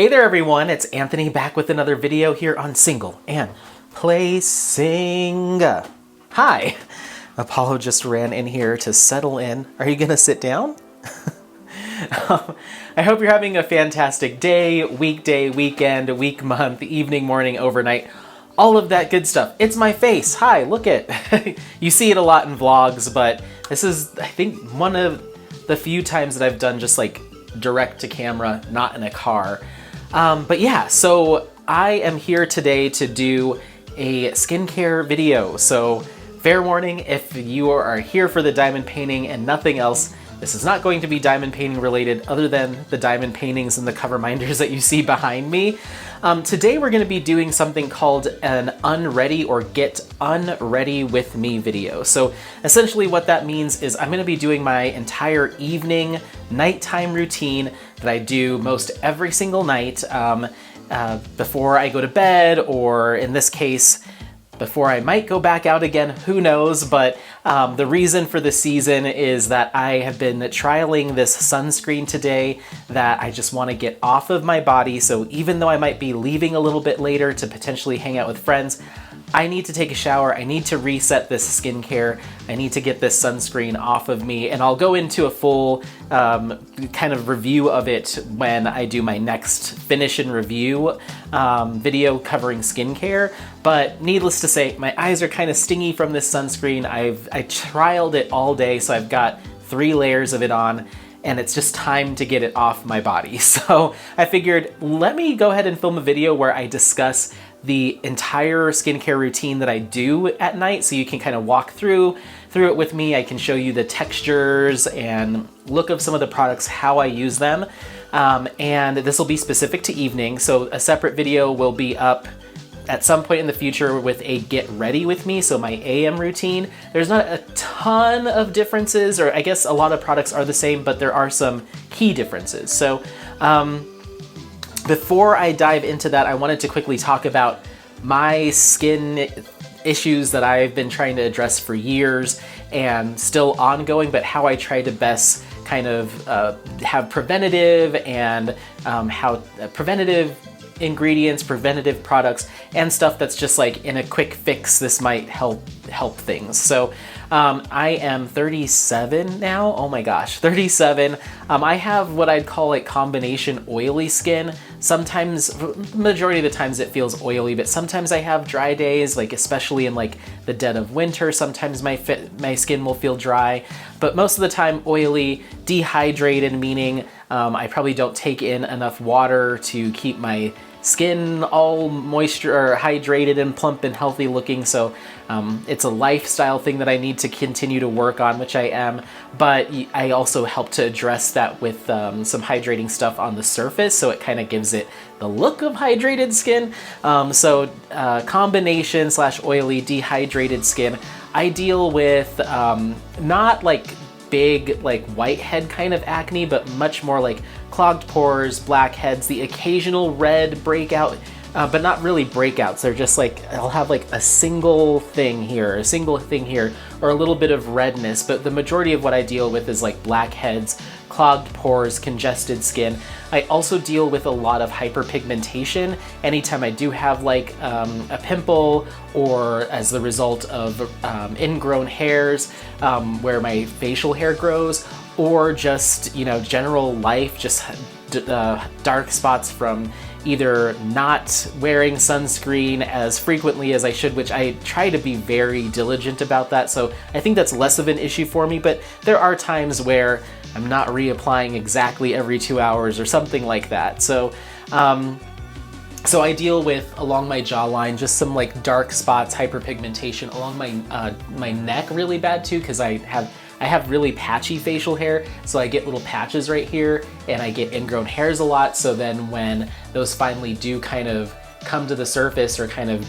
Hey there everyone, it's Anthony back with another video here on Single and Placing. Hi! Apollo just ran in here to settle in. Are you gonna sit down? I hope you're having a fantastic day, weekday, weekend, week, month, evening, morning, overnight, all of that good stuff. It's my face. Hi, look it. You see it a lot in vlogs, but this is, I think, one of the few times that I've done just like direct to camera, not in a car. But yeah, so I am here today to do a skincare video. So fair warning, if you are here for the diamond painting and nothing else, this is not going to be diamond painting related other than the diamond paintings and the cover minders that you see behind me. Today we're going to be doing something called an unready or get unready with me video. So essentially what that means is I'm going to be doing my entire evening, nighttime routine that I do most every single night before I go to bed, or in this case, before I might go back out again, who knows, but the reason for the season is that I have been trialing this sunscreen today that I just want to get off of my body. So even though I might be leaving a little bit later to potentially hang out with friends, I need to take a shower, I need to reset this skincare, I need to get this sunscreen off of me, and I'll go into a full kind of review of it when I do my next finish and review video covering skincare. But needless to say, my eyes are kind of stingy from this sunscreen. I trialed it all day, so I've got 3 layers of it on, and it's just time to get it off my body. So I figured, let me go ahead and film a video where I discuss the entire skincare routine that I do at night, so you can kind of walk through it with me. I can show you the textures and look of some of the products, how I use them. And this will be specific to evening, so a separate video will be up at some point in the future with a get ready with me, so my AM routine. There's not a ton of differences, or I guess a lot of products are the same, but there are some key differences. So before I dive into that, I wanted to quickly talk about my skin issues that I've been trying to address for years and still ongoing, but how I try to best kind of have preventative and preventative ingredients, preventative products, and stuff that's just like in a quick fix, this might help things. So I am 37 now. Oh my gosh, 37. I have what I'd call like combination oily skin. Sometimes, majority of the times it feels oily, but sometimes I have dry days, like especially in like the dead of winter. Sometimes my skin will feel dry, but most of the time oily, dehydrated, meaning I probably don't take in enough water to keep my skin all moisture or hydrated and plump and healthy looking. So it's a lifestyle thing that I need to continue to work on, which I am, but I also help to address that with some hydrating stuff on the surface, so it kind of gives it the look of hydrated skin. So combination / oily dehydrated skin. I deal with not like big like whitehead kind of acne, but much more like clogged pores, blackheads, the occasional red breakout, but not really breakouts. They're just like, I'll have like a single thing here, or a little bit of redness, but the majority of what I deal with is like blackheads, clogged pores, congested skin. I also deal with a lot of hyperpigmentation. Anytime I do have like a pimple, or as the result of ingrown hairs where my facial hair grows, or just, you know, general life, just dark spots from either not wearing sunscreen as frequently as I should, which I try to be very diligent about that. So I think that's less of an issue for me, but there are times where I'm not reapplying exactly every 2 hours or something like that. So so I deal with, along my jawline, just some like dark spots, hyperpigmentation along my neck really bad too, because I have really patchy facial hair, so I get little patches right here, and I get ingrown hairs a lot. So then when those finally do kind of come to the surface, or kind of,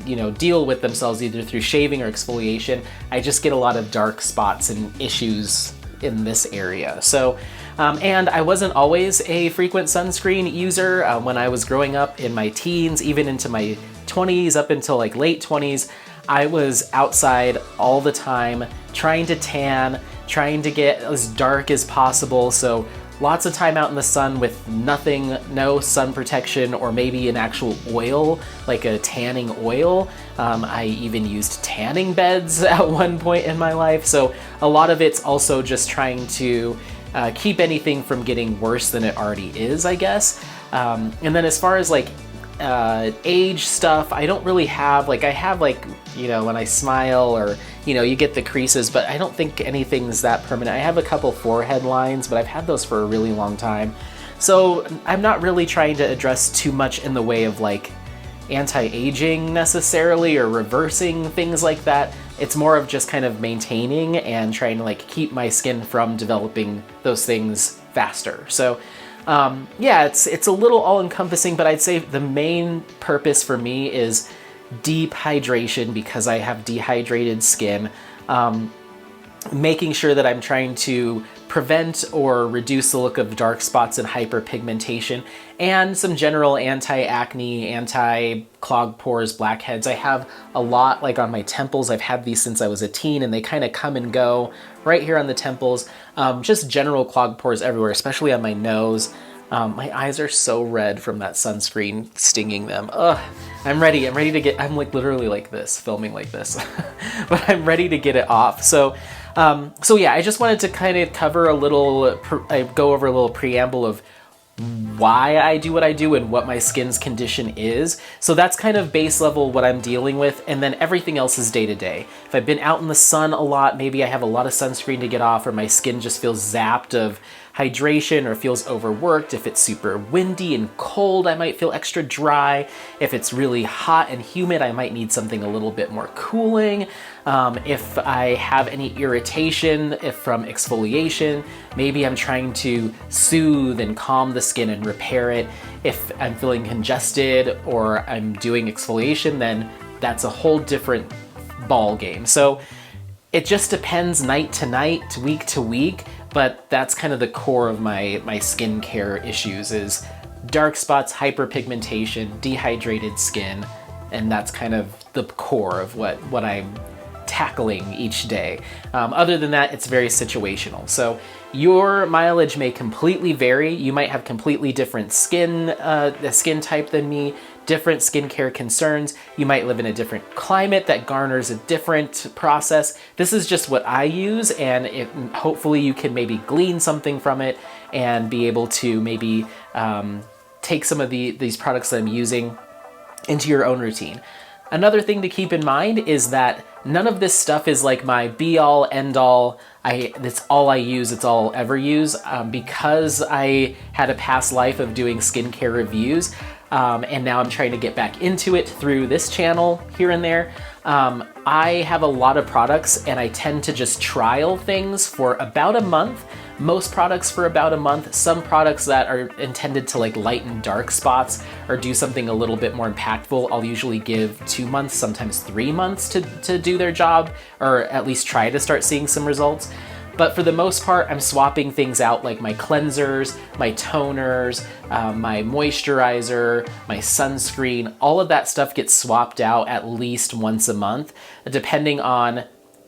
you know, deal with themselves either through shaving or exfoliation, I just get a lot of dark spots and issues in this area. So and I wasn't always a frequent sunscreen user. When I was growing up in my teens, even into my 20s, up until like late 20s, I was outside all the time trying to tan, trying to get as dark as possible. So lots of time out in the sun with nothing, no sun protection, or maybe an actual oil, like a tanning oil. I even used tanning beds at one point in my life. So a lot of it's also just trying to keep anything from getting worse than it already is, I guess. And then as far as like age stuff, I don't really have, like I have like, you know, when I smile or, you know, you get the creases, but I don't think anything's that permanent. I have a couple forehead lines, but I've had those for a really long time. So I'm not really trying to address too much in the way of like anti-aging necessarily or reversing things like that. It's more of just kind of maintaining and trying to like keep my skin from developing those things faster. So yeah, it's a little all-encompassing, but I'd say the main purpose for me is deep hydration because I have dehydrated skin. Making sure that I'm trying to prevent or reduce the look of dark spots and hyperpigmentation, and some general anti-acne, anti-clogged pores, blackheads. I have a lot like on my temples. I've had these since I was a teen and they kind of come and go right here on the temples. Just general clogged pores everywhere, especially on my nose. My eyes are so red from that sunscreen stinging them. Ugh, I'm ready to get, I'm like literally like this, filming like this, but I'm ready to get it off. So yeah, I just wanted to kind of cover a little, go over a little preamble of why I do what I do and what my skin's condition is. So that's kind of base level what I'm dealing with, and then everything else is day to day. If I've been out in the sun a lot, maybe I have a lot of sunscreen to get off, or my skin just feels zapped of hydration or feels overworked. If it's super windy and cold, I might feel extra dry. If it's really hot and humid, I might need something a little bit more cooling. If I have any irritation from exfoliation, maybe I'm trying to soothe and calm the skin and repair it. If I'm feeling congested or I'm doing exfoliation, then that's a whole different ball game. So it just depends night to night, week to week, but that's kind of the core of my skincare issues is dark spots, hyperpigmentation, dehydrated skin, and that's kind of the core of what I'm tackling each day. Other than that, it's very situational. So your mileage may completely vary. You might have completely different skin type than me, different skincare concerns. You might live in a different climate that garners a different process. This is just what I use, and hopefully you can maybe glean something from it and be able to maybe take some of these products that I'm using into your own routine. Another thing to keep in mind is that none of this stuff is like my be-all, end-all. It's all I use, it's all I'll ever use. Because I had a past life of doing skincare reviews, and now I'm trying to get back into it through this channel here and there. I have a lot of products and I tend to just trial things for about a month. Most products for about a month. Some products that are intended to like lighten dark spots or do something a little bit more impactful, I'll usually give 2 months, sometimes 3 months to do their job, or at least try to start seeing some results. But for the most part, I'm swapping things out like my cleansers, my toners, my moisturizer, my sunscreen. All of that stuff gets swapped out at least once a month, depending on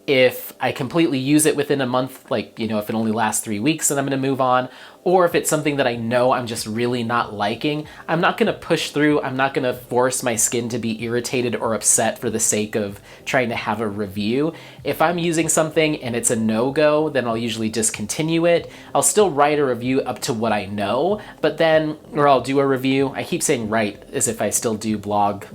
if I completely use it within a month, like, you know, if it only lasts 3 weeks, then I'm going to move on. Or if it's something that I know I'm just really not liking, I'm not going to push through. I'm not going to force my skin to be irritated or upset for the sake of trying to have a review. If I'm using something and it's a no-go, then I'll usually discontinue it. I'll still write a review up to what I know, but then, or I'll do a review. I keep saying write as if I still do blog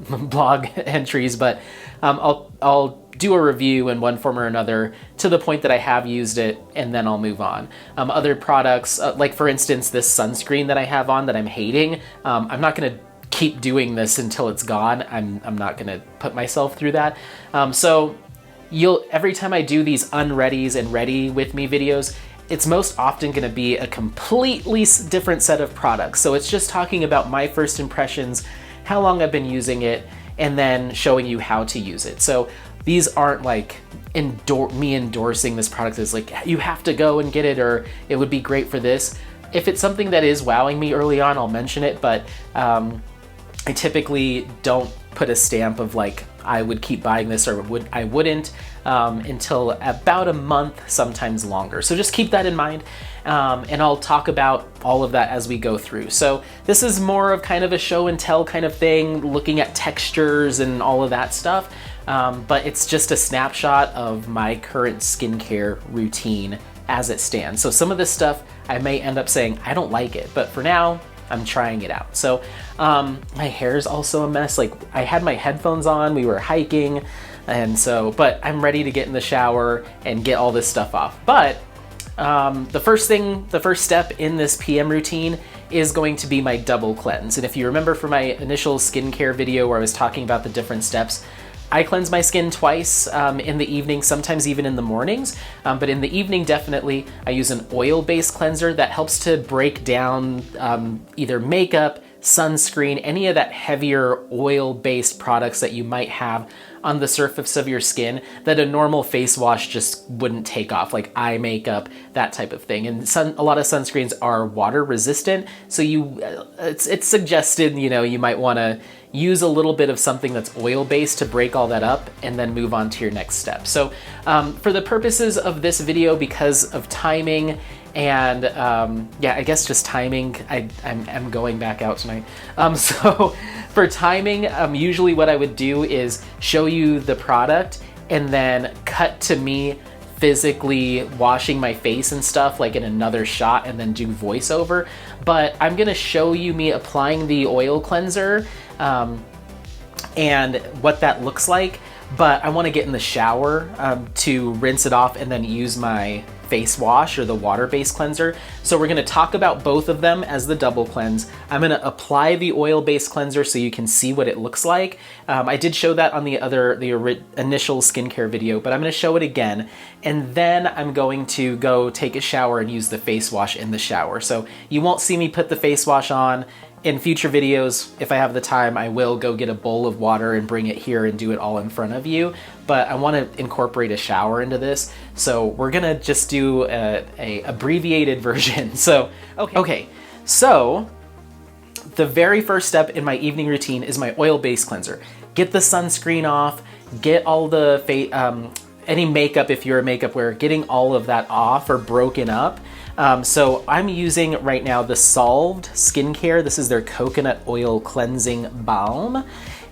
entries, but I'll do a review in one form or another to the point that I have used it, and then I'll move on. Other products, like for instance, this sunscreen that I have on that I'm hating, I'm not gonna keep doing this until it's gone. I'm not gonna put myself through that. So every time I do these unreadies and ready with me videos, it's most often gonna be a completely different set of products. So it's just talking about my first impressions, how long I've been using it, and then showing you how to use it. So these aren't like me endorsing this product as like, you have to go and get it, or it would be great for this. If it's something that is wowing me early on, I'll mention it, but I typically don't put a stamp of like I would keep buying this or I wouldn't until about a month, sometimes longer. So just keep that in mind. And I'll talk about all of that as we go through. So this is more of kind of a show and tell kind of thing, looking at textures and all of that stuff. But it's just a snapshot of my current skincare routine as it stands. So some of this stuff I may end up saying, I don't like it, but for now, I'm trying it out. So my hair's also a mess. Like I had my headphones on, we were hiking, and so, but I'm ready to get in the shower and get all this stuff off. But the first step in this PM routine is going to be my double cleanse. And if you remember from my initial skincare video where I was talking about the different steps, I cleanse my skin twice in the evening, sometimes even in the mornings. But in the evening, definitely, I use an oil-based cleanser that helps to break down either makeup, sunscreen, any of that heavier oil-based products that you might have on the surface of your skin that a normal face wash just wouldn't take off, like eye makeup, that type of thing. And a lot of sunscreens are water resistant, so it's suggested, you know, you might want to use a little bit of something that's oil-based to break all that up and then move on to your next step. So for the purposes of this video, because of timing and yeah, I guess just timing, I'm going back out tonight. So for timing, usually what I would do is show you the product and then cut to me physically washing my face and stuff like in another shot and then do voiceover. But I'm gonna show you me applying the oil cleanser and what that looks like. But I wanna get in the shower to rinse it off and then use my face wash or the water-based cleanser. So we're gonna talk about both of them as the double cleanse. I'm gonna apply the oil-based cleanser so you can see what it looks like. I did show that on the initial skincare video, but I'm gonna show it again. And then I'm going to go take a shower and use the face wash in the shower. So you won't see me put the face wash on. In future videos, if I have the time, I will go get a bowl of water and bring it here and do it all in front of you. But I want to incorporate a shower into this, so we're gonna just do a abbreviated version. So, okay. So the very first step in my evening routine is my oil-based cleanser. Get the sunscreen off, get all the any makeup, if you're a makeup wearer, getting all of that off or broken up. So I'm using right now the Solved Skincare. This is their coconut oil cleansing balm.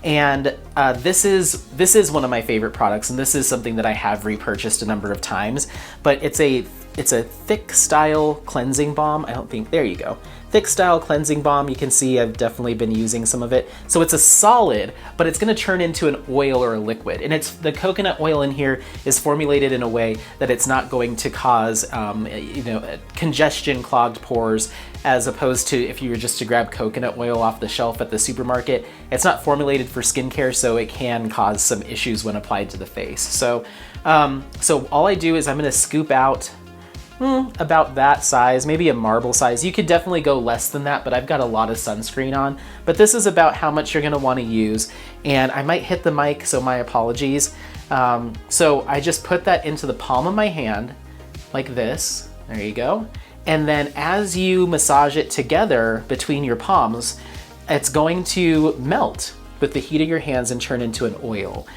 And this is one of my favorite products, and this is something that I have repurchased a number of times, but it's a thick style cleansing balm. There you go. Thick style cleansing balm. You can see I've definitely been using some of it. So it's a solid, but it's gonna turn into an oil or a liquid. And the coconut oil in here is formulated in a way that it's not going to cause congestion, clogged pores, as opposed to if you were just to grab coconut oil off the shelf at the supermarket. It's not formulated for skincare, so it can cause some issues when applied to the face. So, so all I do is I'm gonna scoop out about that size, maybe a marble size. You could definitely go less than that, but I've got a lot of sunscreen on. But this is about how much you're gonna wanna use. And I might hit the mic, so my apologies. So I just put that into the palm of my hand, like this. There you go. And then as you massage it together between your palms, it's going to melt with the heat of your hands and turn into an oil.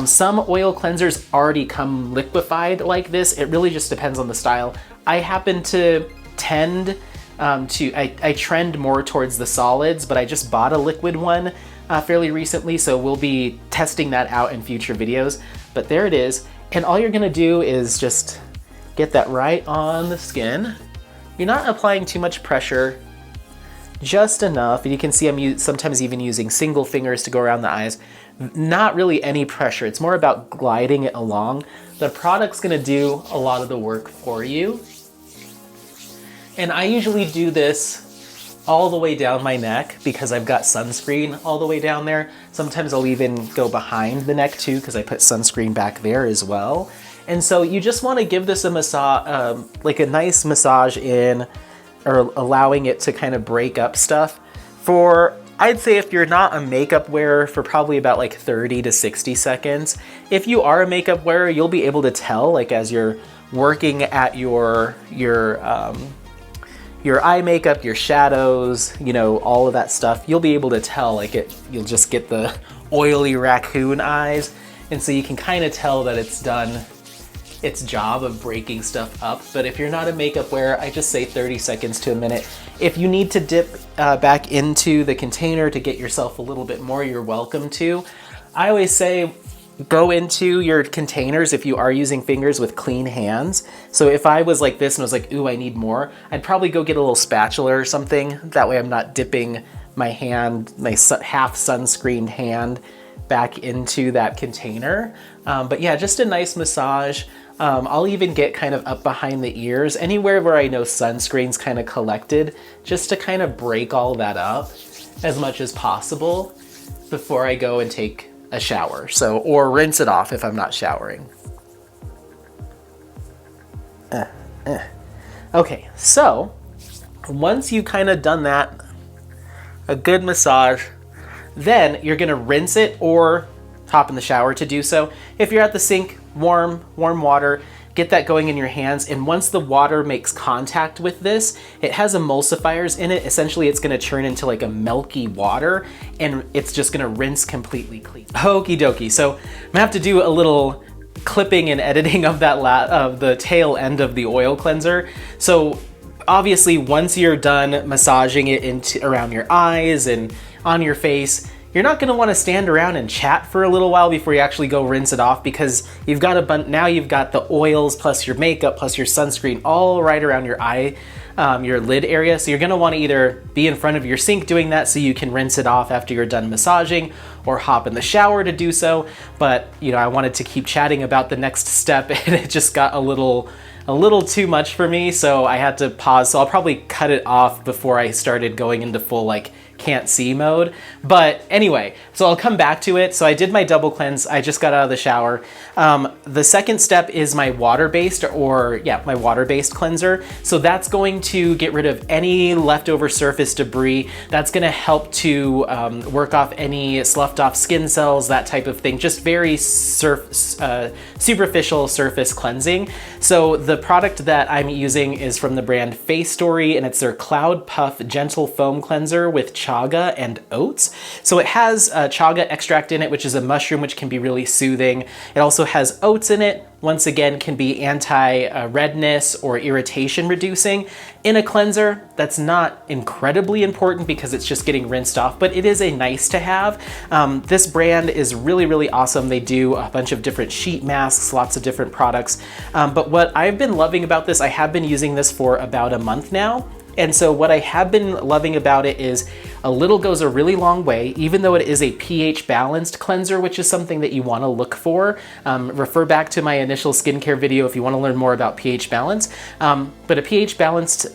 Some oil cleansers already come liquefied like this. It really just depends on the style. I happen to tend I trend more towards the solids, but I just bought a liquid one fairly recently, so we'll be testing that out in future videos. But there it is. And all you're gonna do is just get that right on the skin. You're not applying too much pressure, just enough. And you can see I'm sometimes even using single fingers to go around the eyes. Not really any pressure. It's more about gliding it along. The product's gonna do a lot of the work for you. And I usually do this all the way down my neck because I've got sunscreen all the way down there. Sometimes I'll even go behind the neck too because I put sunscreen back there as well. And so you just want to give this a massage, like a nice massage in, or allowing it to kind of break up stuff for, I'd say if you're not a makeup wearer, for probably about like 30 to 60 seconds. If you are a makeup wearer, you'll be able to tell, like as you're working at your eye makeup, your shadows, you know, all of that stuff, you'll be able to tell, like you'll just get the oily raccoon eyes. And so you can kind of tell that it's done its job of breaking stuff up. But if you're not a makeup wearer, I just say 30 seconds to a minute. If you need to dip back into the container to get yourself a little bit more, you're welcome to. I always say go into your containers if you are using fingers with clean hands. So if I was like this and was like, ooh, I need more, I'd probably go get a little spatula or something. That way I'm not dipping my hand, my half sunscreened hand back into that container. But yeah, just a nice massage. I'll even get kind of up behind the ears, anywhere where I know sunscreen's kind of collected, just to kind of break all that up as much as possible before I go and take a shower. So, or rinse it off if I'm not showering. Okay, so once you kind of done that, a good massage, then you're gonna rinse it or hop in the shower to do so. If you're at the sink, warm water, get that going in your hands. And once the water makes contact with this, it has emulsifiers in it. Essentially, it's gonna turn into like a milky water and it's just gonna rinse completely clean. Okie dokie. So I'm gonna have to do a little clipping and editing of that of the tail end of the oil cleanser. So obviously, once you're done massaging it into around your eyes and on your face, you're not gonna wanna stand around and chat for a little while before you actually go rinse it off, because you've got now you've got the oils plus your makeup plus your sunscreen all right around your eye, your lid area. So you're gonna wanna either be in front of your sink doing that so you can rinse it off after you're done massaging, or hop in the shower to do so. But you know, I wanted to keep chatting about the next step and it just got a little too much for me, so I had to pause. So I'll probably cut it off before I started going into full like can't see mode. But anyway, so I'll come back to it. So I did my double cleanse. I just got out of the shower. The second step is my water-based my water-based cleanser. So that's going to get rid of any leftover surface debris. That's gonna help to work off any sloughed off skin cells, that type of thing. Just very superficial surface cleansing. So the product that I'm using is from the brand Face Story, and it's their Cloud Puff Gentle Foam Cleanser with chaga and oats. So it has chaga extract in it, which is a mushroom which can be really soothing. It also has oats in it. Once again, can be anti-redness or irritation reducing. In a cleanser, that's not incredibly important because it's just getting rinsed off, but it is a nice to have. This brand is really, really awesome. They do a bunch of different sheet masks, lots of different products. But what I've been loving about this, I have been using this for about a month now. And so what I have been loving about it is a little goes a really long way, even though it is a pH balanced cleanser, which is something that you want to look for. Refer back to my initial skincare video if you want to learn more about pH balance. But a pH balanced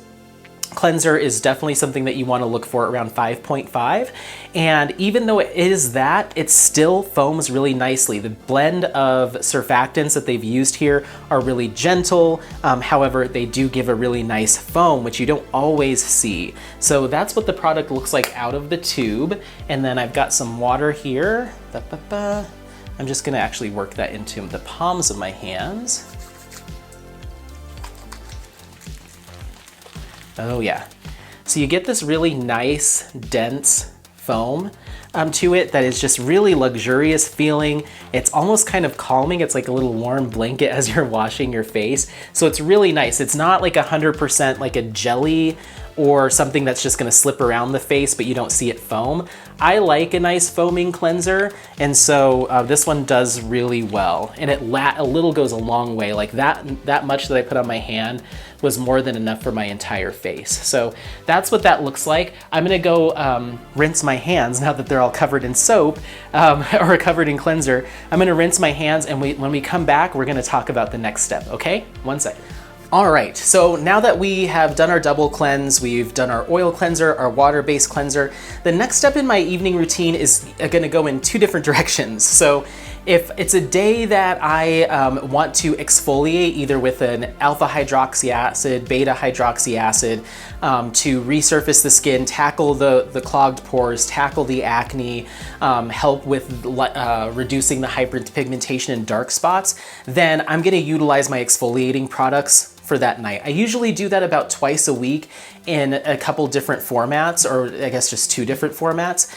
cleanser is definitely something that you want to look for around 5.5. And even though it is that, it still foams really nicely. The blend of surfactants that they've used here are really gentle. However, they do give a really nice foam, which you don't always see. So that's what the product looks like out of the tube. And then I've got some water here. I'm just gonna actually work that into the palms of my hands. Oh yeah. So you get this really nice, dense foam to it that is just really luxurious feeling. It's almost kind of calming. It's like a little warm blanket as you're washing your face. So it's really nice. It's not like 100% like a jelly or something that's just gonna slip around the face, but you don't see it foam. I like a nice foaming cleanser, and so this one does really well. And a little goes a long way. Like that much that I put on my hand was more than enough for my entire face. So that's what that looks like. I'm gonna go rinse my hands now that they're all covered in soap or covered in cleanser. I'm gonna rinse my hands, and when we come back, we're gonna talk about the next step, okay? One second. All right, so now that we have done our double cleanse, we've done our oil cleanser, our water-based cleanser, the next step in my evening routine is gonna go in two different directions. So if it's a day that I want to exfoliate either with an alpha hydroxy acid, beta hydroxy acid to resurface the skin, tackle the clogged pores, tackle the acne, help with reducing the hyperpigmentation and dark spots, then I'm gonna utilize my exfoliating products for that night. I usually do that about twice a week in a couple different formats, or I guess just 2 different formats.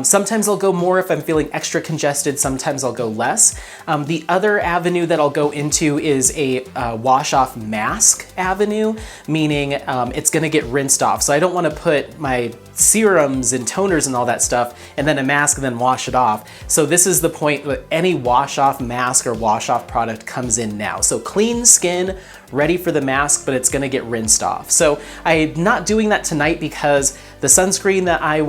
Sometimes I'll go more if I'm feeling extra congested, sometimes I'll go less. The other avenue that I'll go into is a wash-off mask avenue, meaning it's gonna get rinsed off. So I don't wanna put my serums and toners and all that stuff and then a mask and then wash it off. So this is the point that any wash-off mask or wash-off product comes in now. So clean skin, ready for the mask, but it's gonna get rinsed off. So I'm not doing that tonight because the sunscreen that I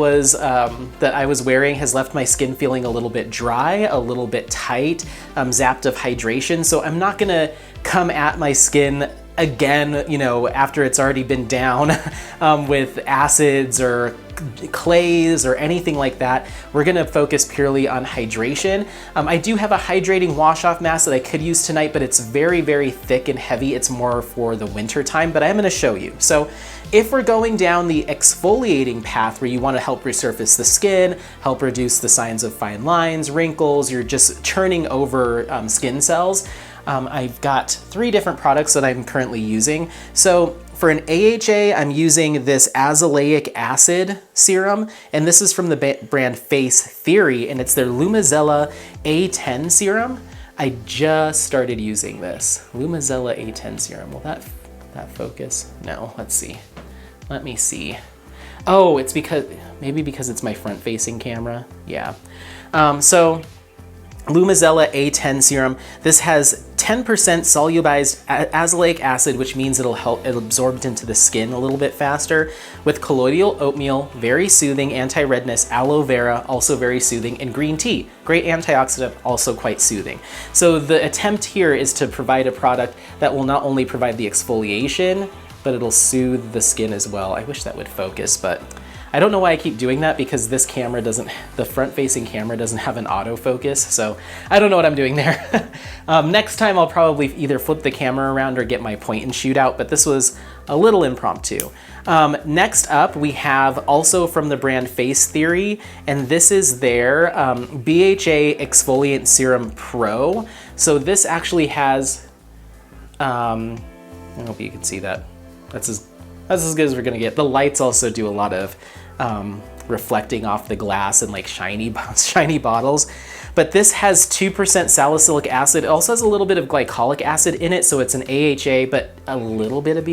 was wearing has left my skin feeling a little bit dry, a little bit tight, zapped of hydration. So I'm not gonna come at my skin again, you know, after it's already been down with acids or clays or anything like that. We're gonna focus purely on hydration. I do have a hydrating wash-off mask that I could use tonight, but it's very, very thick and heavy. It's more for the winter time, but I'm gonna show you. So if we're going down the exfoliating path where you wanna help resurface the skin, help reduce the signs of fine lines, wrinkles, you're just churning over skin cells, I've got 3 different products that I'm currently using. So for an AHA, I'm using this azelaic acid serum, and this is from the brand Face Theory, and it's their Lumizella A10 serum. I just started using this. Lumizella A10 serum. Will that focus? No, let's see. Let me see. Oh, it's maybe because it's my front-facing camera. Yeah. So Lumizella A10 serum. This has 10% solubilized azelaic acid, which means it'll help it absorb into the skin a little bit faster, with colloidal oatmeal, very soothing, anti-redness, aloe vera, also very soothing, and green tea, great antioxidant, also quite soothing. So the attempt here is to provide a product that will not only provide the exfoliation, but it'll soothe the skin as well. I wish that would focus, but I don't know why I keep doing that, because this camera the front-facing camera doesn't have an autofocus, so I don't know what I'm doing there. Next time I'll probably either flip the camera around or get my point and shoot out, but this was a little impromptu. Next up, we have also from the brand Face Theory, and this is their BHA Exfoliant Serum Pro. So this actually has, I hope you can see that. That's as good as we're gonna get. The lights also do a lot of reflecting off the glass and like shiny bottles. But this has 2% salicylic acid. It also has a little bit of glycolic acid in it, so it's an AHA, but a little bit of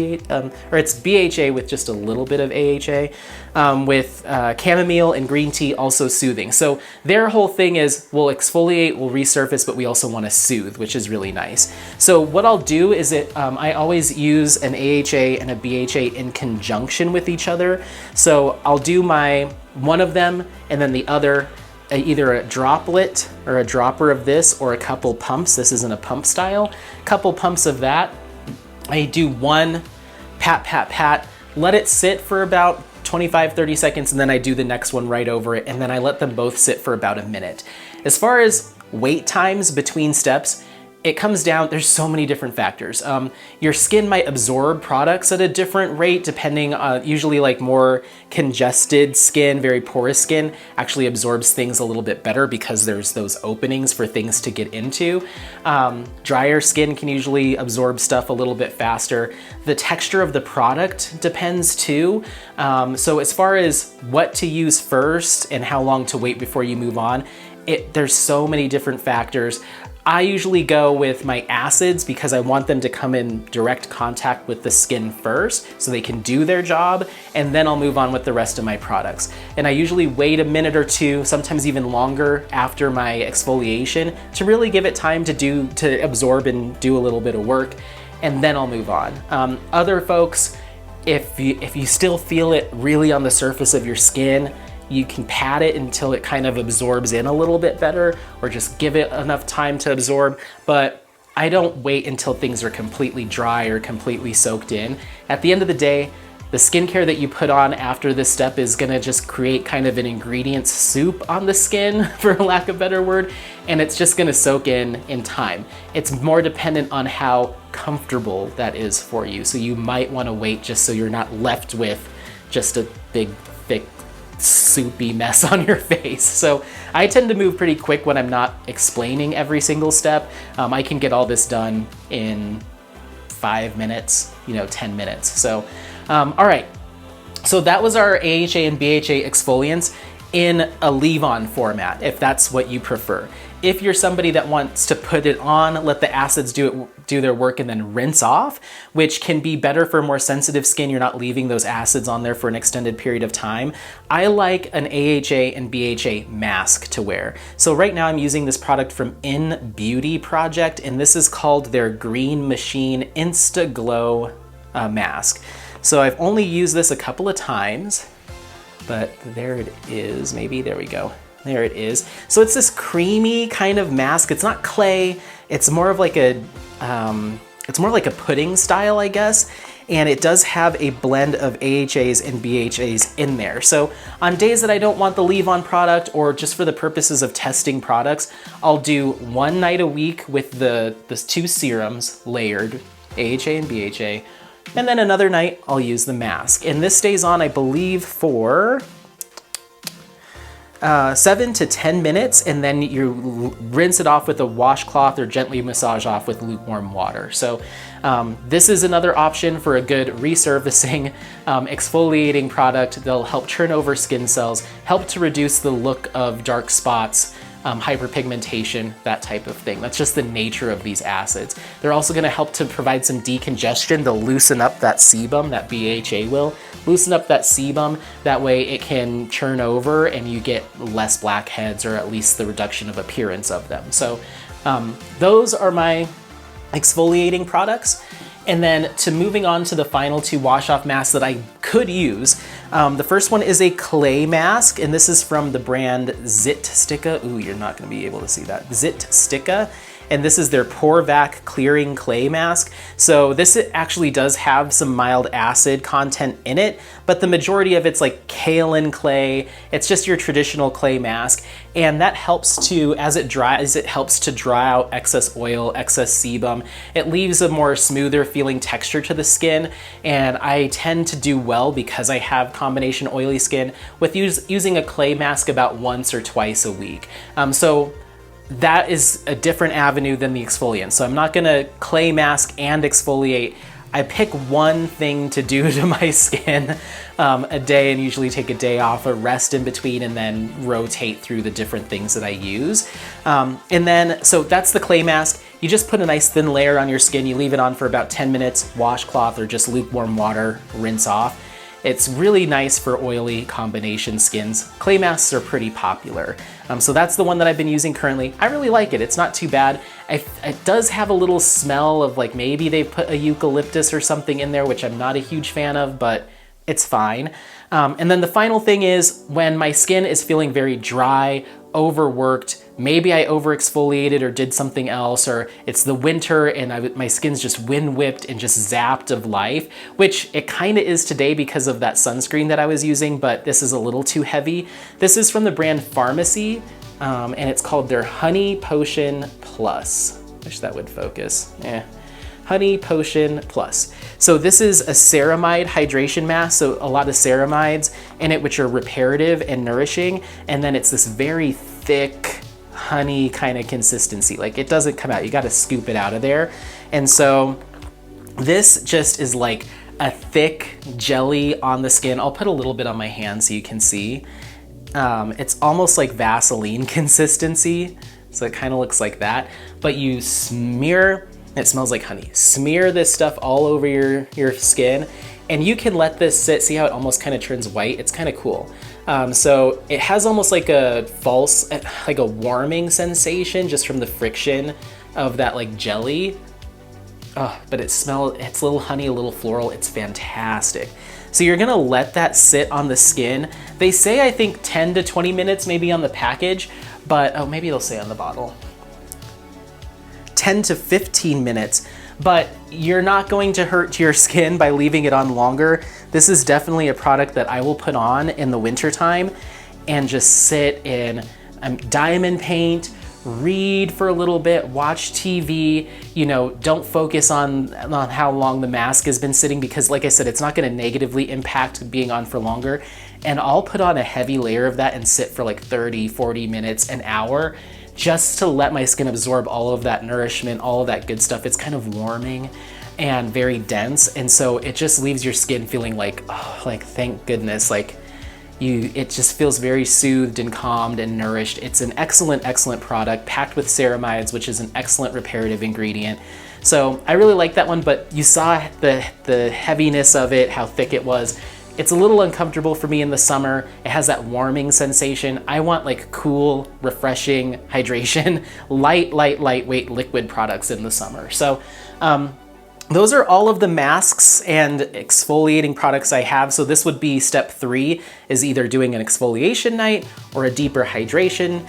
or it's BHA with just a little bit of AHA, with chamomile and green tea, also soothing. So their whole thing is we'll exfoliate, we'll resurface, but we also want to soothe, which is really nice. So what I'll do is I always use an AHA and a BHA in conjunction with each other. So I'll do one of them and then the other, either a droplet or a dropper of this or a couple pumps. This isn't a pump style. Couple pumps of that. I do one pat, pat, pat, let it sit for about 25-30 seconds, and then I do the next one right over it, and then I let them both sit for about a minute. As far as wait times between steps, it comes down, there's so many different factors. Your skin might absorb products at a different rate depending on, usually like more congested skin, very porous skin actually absorbs things a little bit better because there's those openings for things to get into. Drier skin can usually absorb stuff a little bit faster. The texture of the product depends too. So as far as what to use first and how long to wait before you move on, there's so many different factors. I usually go with my acids because I want them to come in direct contact with the skin first so they can do their job, and then I'll move on with the rest of my products. And I usually wait a minute or two, sometimes even longer after my exfoliation to really give it time to absorb and do a little bit of work, and then I'll move on. Other folks, if you still feel it really on the surface of your skin, you can pat it until it kind of absorbs in a little bit better, or just give it enough time to absorb. But I don't wait until things are completely dry or completely soaked in. At the end of the day, the skincare that you put on after this step is gonna just create kind of an ingredient soup on the skin, for lack of a better word, and it's just gonna soak in time. It's more dependent on how comfortable that is for you. So you might wanna wait just so you're not left with just a big, thick, soupy mess on your face. So I tend to move pretty quick when I'm not explaining every single step. I can get all this done in 5 minutes, 10 minutes. So, all right. So that was our AHA and BHA exfoliants in a leave-on format, if that's what you prefer. If you're somebody that wants to put it on, let the acids do their work and then rinse off, which can be better for more sensitive skin. You're not leaving those acids on there for an extended period of time. I like an AHA and BHA mask to wear. So right now I'm using this product from In Beauty Project, and this is called their Green Machine Insta Glow mask. So I've only used this a couple of times, but there it is. Maybe, there we go. There it is. So it's this creamy kind of mask. It's not clay. It's more of like a, it's more like a pudding style, I guess. And it does have a blend of AHAs and BHAs in there. So on days that I don't want the leave-on product, or just for the purposes of testing products, I'll do one night a week with the 2 serums layered, AHA and BHA. And then another night I'll use the mask. And this stays on, I believe, for 7 to 10 minutes, and then you rinse it off with a washcloth or gently massage off with lukewarm water. So this is another option for a good resurfacing exfoliating product. They'll help turn over skin cells, help to reduce the look of dark spots, hyperpigmentation, that type of thing. That's just the nature of these acids. They're also gonna help to provide some decongestion to loosen up that sebum, that BHA will loosen up that sebum. That way it can churn over and you get less blackheads, or at least the reduction of appearance of them. So those are my exfoliating products. And then moving on to the final 2 wash-off masks that I could use. The first one is a clay mask, and this is from the brand ZitSticka. Ooh, you're not gonna be able to see that. ZitSticka. And this is their PoreVac Clearing Clay Mask. So this actually does have some mild acid content in it, but the majority of it's like kaolin clay. It's just your traditional clay mask. And that helps to, as it dries, it helps to dry out excess oil, excess sebum. It leaves a more smoother feeling texture to the skin. And I tend to do well, because I have combination oily skin, with using a clay mask about once or twice a week. So that is a different avenue than the exfoliant. So I'm not gonna clay mask and exfoliate. I pick one thing to do to my skin a day, and usually take a day off, a rest in between, and then rotate through the different things that I use. And then, so that's the clay mask. You just put a nice thin layer on your skin. You leave it on for about 10 minutes, washcloth or just lukewarm water, rinse off. It's really nice for oily combination skins. Clay masks are pretty popular. So that's the one that I've been using currently. I really like it. It's not too bad. It does have a little smell of like maybe they put a eucalyptus or something in there, which I'm not a huge fan of, but it's fine. And then the final thing is, when my skin is feeling very dry, overworked, maybe I over exfoliated or did something else, or it's the winter and my skin's just wind whipped and just zapped of life, which it kind of is today because of that sunscreen that I was using, but this is a little too heavy. This is from the brand Pharmacy, and it's called their Honey Potion Plus. Wish that would focus. Honey Potion Plus. So this is a ceramide hydration mask, so a lot of ceramides in it, which are reparative and nourishing, and then it's this very thick honey kind of consistency. Like, it doesn't come out, you gotta scoop it out of there. And so this just is like a thick jelly on the skin. I'll put a little bit on my hand so you can see. It's almost like Vaseline consistency, so it kind of looks like that, but you smear. It smells like honey. Smear this stuff all over your skin, and you can let this sit. See how it almost kind of turns white? It's kind of cool. So it has almost like a like a warming sensation just from the friction of that like jelly. Oh, but it's a little honey, a little floral. It's fantastic. So you're gonna let that sit on the skin. They say, I think 10 to 20 minutes maybe on the package, but oh, maybe it'll say on the bottle. 10 to 15 minutes, but you're not going to hurt your skin by leaving it on longer. This is definitely a product that I will put on in the winter time and just sit in diamond paint, read for a little bit, watch TV, don't focus on how long the mask has been sitting, because like I said, it's not gonna negatively impact being on for longer. And I'll put on a heavy layer of that and sit for like 30, 40 minutes, an hour, just to let my skin absorb all of that nourishment, all of that good stuff. It's kind of warming. and very dense. And so it just leaves your skin feeling like, oh, like thank goodness, like it just feels very soothed and calmed and nourished. It's an excellent, excellent product packed with ceramides, which is an excellent reparative ingredient. So I really like that one, but you saw the heaviness of it, how thick it was. It's a little uncomfortable for me in the summer. It has that warming sensation. I want like cool, refreshing hydration, lightweight liquid products in the summer. So those are all of the masks and exfoliating products I have. So this would be step 3, is either doing an exfoliation night or a deeper hydration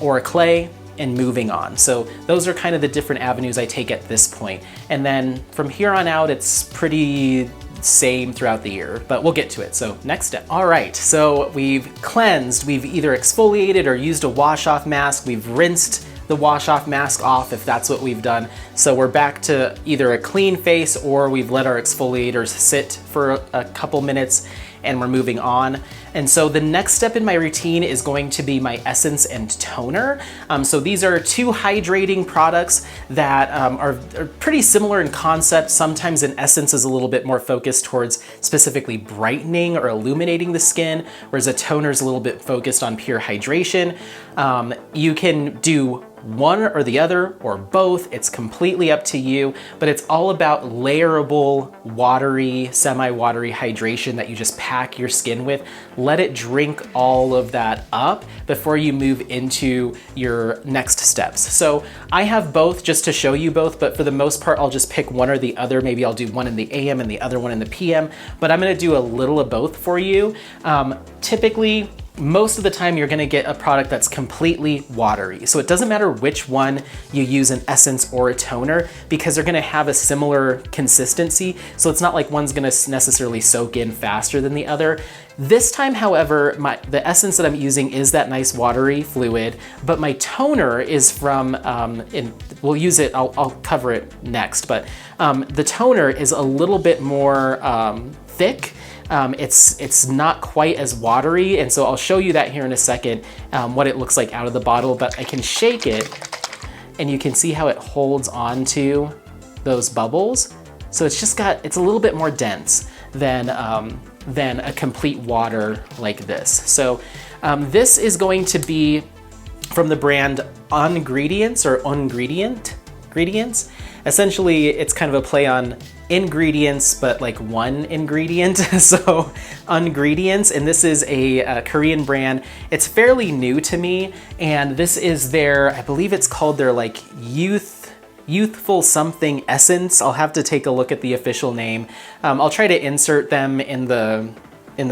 or a clay, and moving on. So those are kind of the different avenues I take at this point. And then from here on out, it's pretty same throughout the year, but we'll get to it. So next step. All right, so we've cleansed, we've either exfoliated or used a wash off mask, we've rinsed the wash off mask off if that's what we've done. So we're back to either a clean face or we've let our exfoliators sit for a couple minutes and we're moving on. And so the next step in my routine is going to be my essence and toner. So these are 2 hydrating products that are pretty similar in concept. Sometimes an essence is a little bit more focused towards specifically brightening or illuminating the skin, whereas a toner is a little bit focused on pure hydration. You can do one or the other or both. It's completely up to you, but it's all about layerable, watery, semi-watery hydration that you just pack your skin with. Let it drink all of that up before you move into your next steps. So I have both just to show you both, but for the most part, I'll just pick one or the other. Maybe I'll do one in the AM and the other one in the PM, but I'm gonna do a little of both for you. Typically, most of the time you're gonna get a product that's completely watery. So it doesn't matter which one you use, an essence or a toner, because they're gonna have a similar consistency. So it's not like one's gonna necessarily soak in faster than the other. This time, however, the essence that I'm using is that nice watery fluid, but my toner is from, we'll use it, I'll cover it next, but the toner is a little bit more thick. It's not quite as watery, and so I'll show you that here in a second, what it looks like out of the bottle, but I can shake it and you can see how it holds onto those bubbles. So it's a little bit more dense than a complete water like this. So this is going to be from the brand Ingredients or Ingredients. Essentially, it's kind of a play on ingredients, but like one ingredient. So Ingredients, and this is a Korean brand. It's fairly new to me, and this is their, I believe it's called their like youthful something essence. I'll have to take a look at the official name. I'll try to insert them in the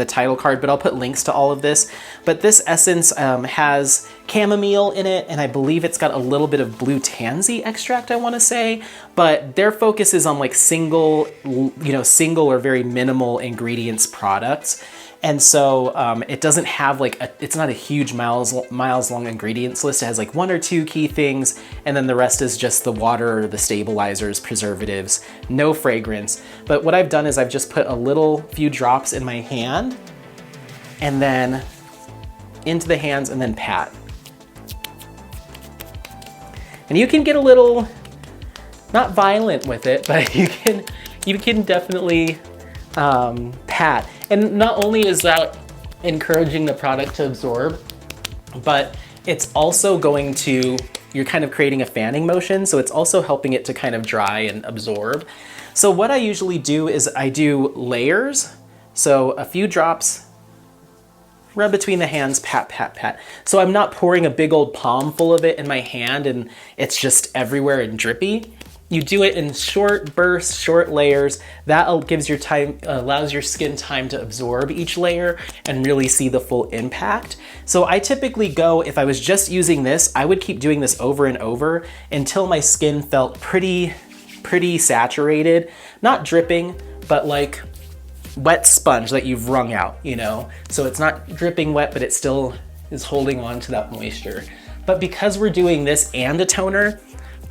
title card, but I'll put links to all of this. But this essence has chamomile in it, and I believe it's got a little bit of blue tansy extract, I want to say, but their focus is on like single or very minimal ingredients products. And so it doesn't have like it's not a huge miles long ingredients list. It has like 1 or 2 key things, and then the rest is just the water, the stabilizers, preservatives, no fragrance. But what I've done is I've just put a few drops in my hand, and then into the hands, and then pat. And you can get a little, not violent with it, but you can definitely pat. And not only is that encouraging the product to absorb, but it's also you're kind of creating a fanning motion, so it's also helping it to kind of dry and absorb. So what I usually do is I do layers. So a few drops, rub between the hands, pat, pat, pat. So I'm not pouring a big old palm full of it in my hand and it's just everywhere and drippy. You do it in short bursts, short layers. That allows your skin time to absorb each layer and really see the full impact. So I typically go, if I was just using this, I would keep doing this over and over until my skin felt pretty saturated. Not dripping, but like wet sponge that you've wrung out, you know? So it's not dripping wet, but it still is holding on to that moisture. But because we're doing this and a toner,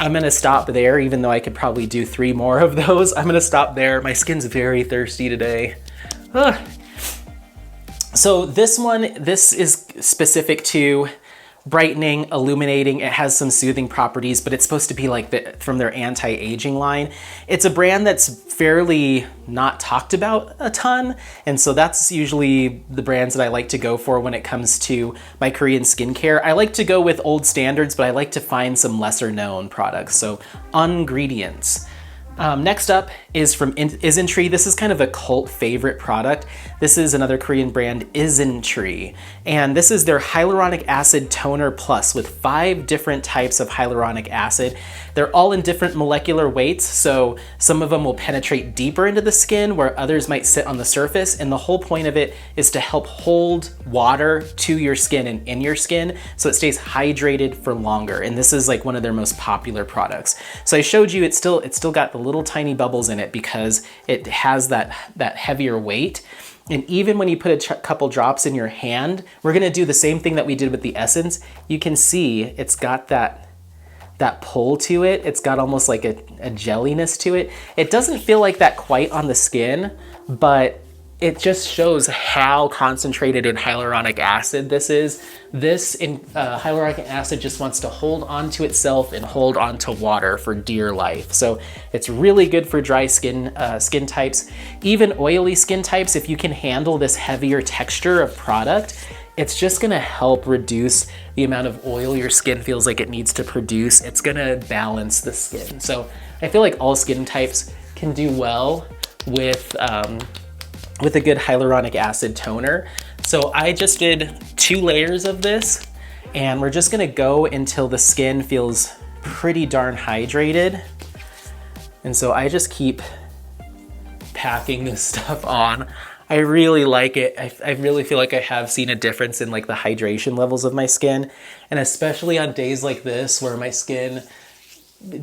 I'm gonna stop there, even though I could probably do 3 more of those. I'm gonna stop there. My skin's very thirsty today. So this is specific to brightening, illuminating. It has some soothing properties, but it's supposed to be like from their anti-aging line. It's a brand that's fairly not talked about a ton, and so that's usually the brands that I like to go for when it comes to my Korean skincare. I like to go with old standards, but I like to find some lesser known products. So ingredients. Next up is from Isntree. This is kind of a cult favorite product. This is another Korean brand, Isntree. And this is their Hyaluronic Acid Toner Plus with 5 different types of hyaluronic acid. They're all in different molecular weights, so some of them will penetrate deeper into the skin where others might sit on the surface. And the whole point of it is to help hold water to your skin and in your skin so it stays hydrated for longer. And this is like one of their most popular products. So I showed you it's still got the little tiny bubbles in it because it has that heavier weight. And even when you put a couple drops in your hand, we're gonna do the same thing that we did with the essence. You can see it's got that pull to it. It's got almost like a jelliness to it. It doesn't feel like that quite on the skin, but it just shows how concentrated in hyaluronic acid this is. This hyaluronic acid just wants to hold on to itself and hold on to water for dear life. So it's really good for dry skin types. Even oily skin types, if you can handle this heavier texture of product, it's just gonna help reduce the amount of oil your skin feels like it needs to produce. It's gonna balance the skin. So I feel like all skin types can do well with a good hyaluronic acid toner. So I just did 2 layers of this, and we're just gonna go until the skin feels pretty darn hydrated. And so I just keep packing this stuff on. I really like it. I really feel like I have seen a difference in like the hydration levels of my skin. And especially on days like this where my skin,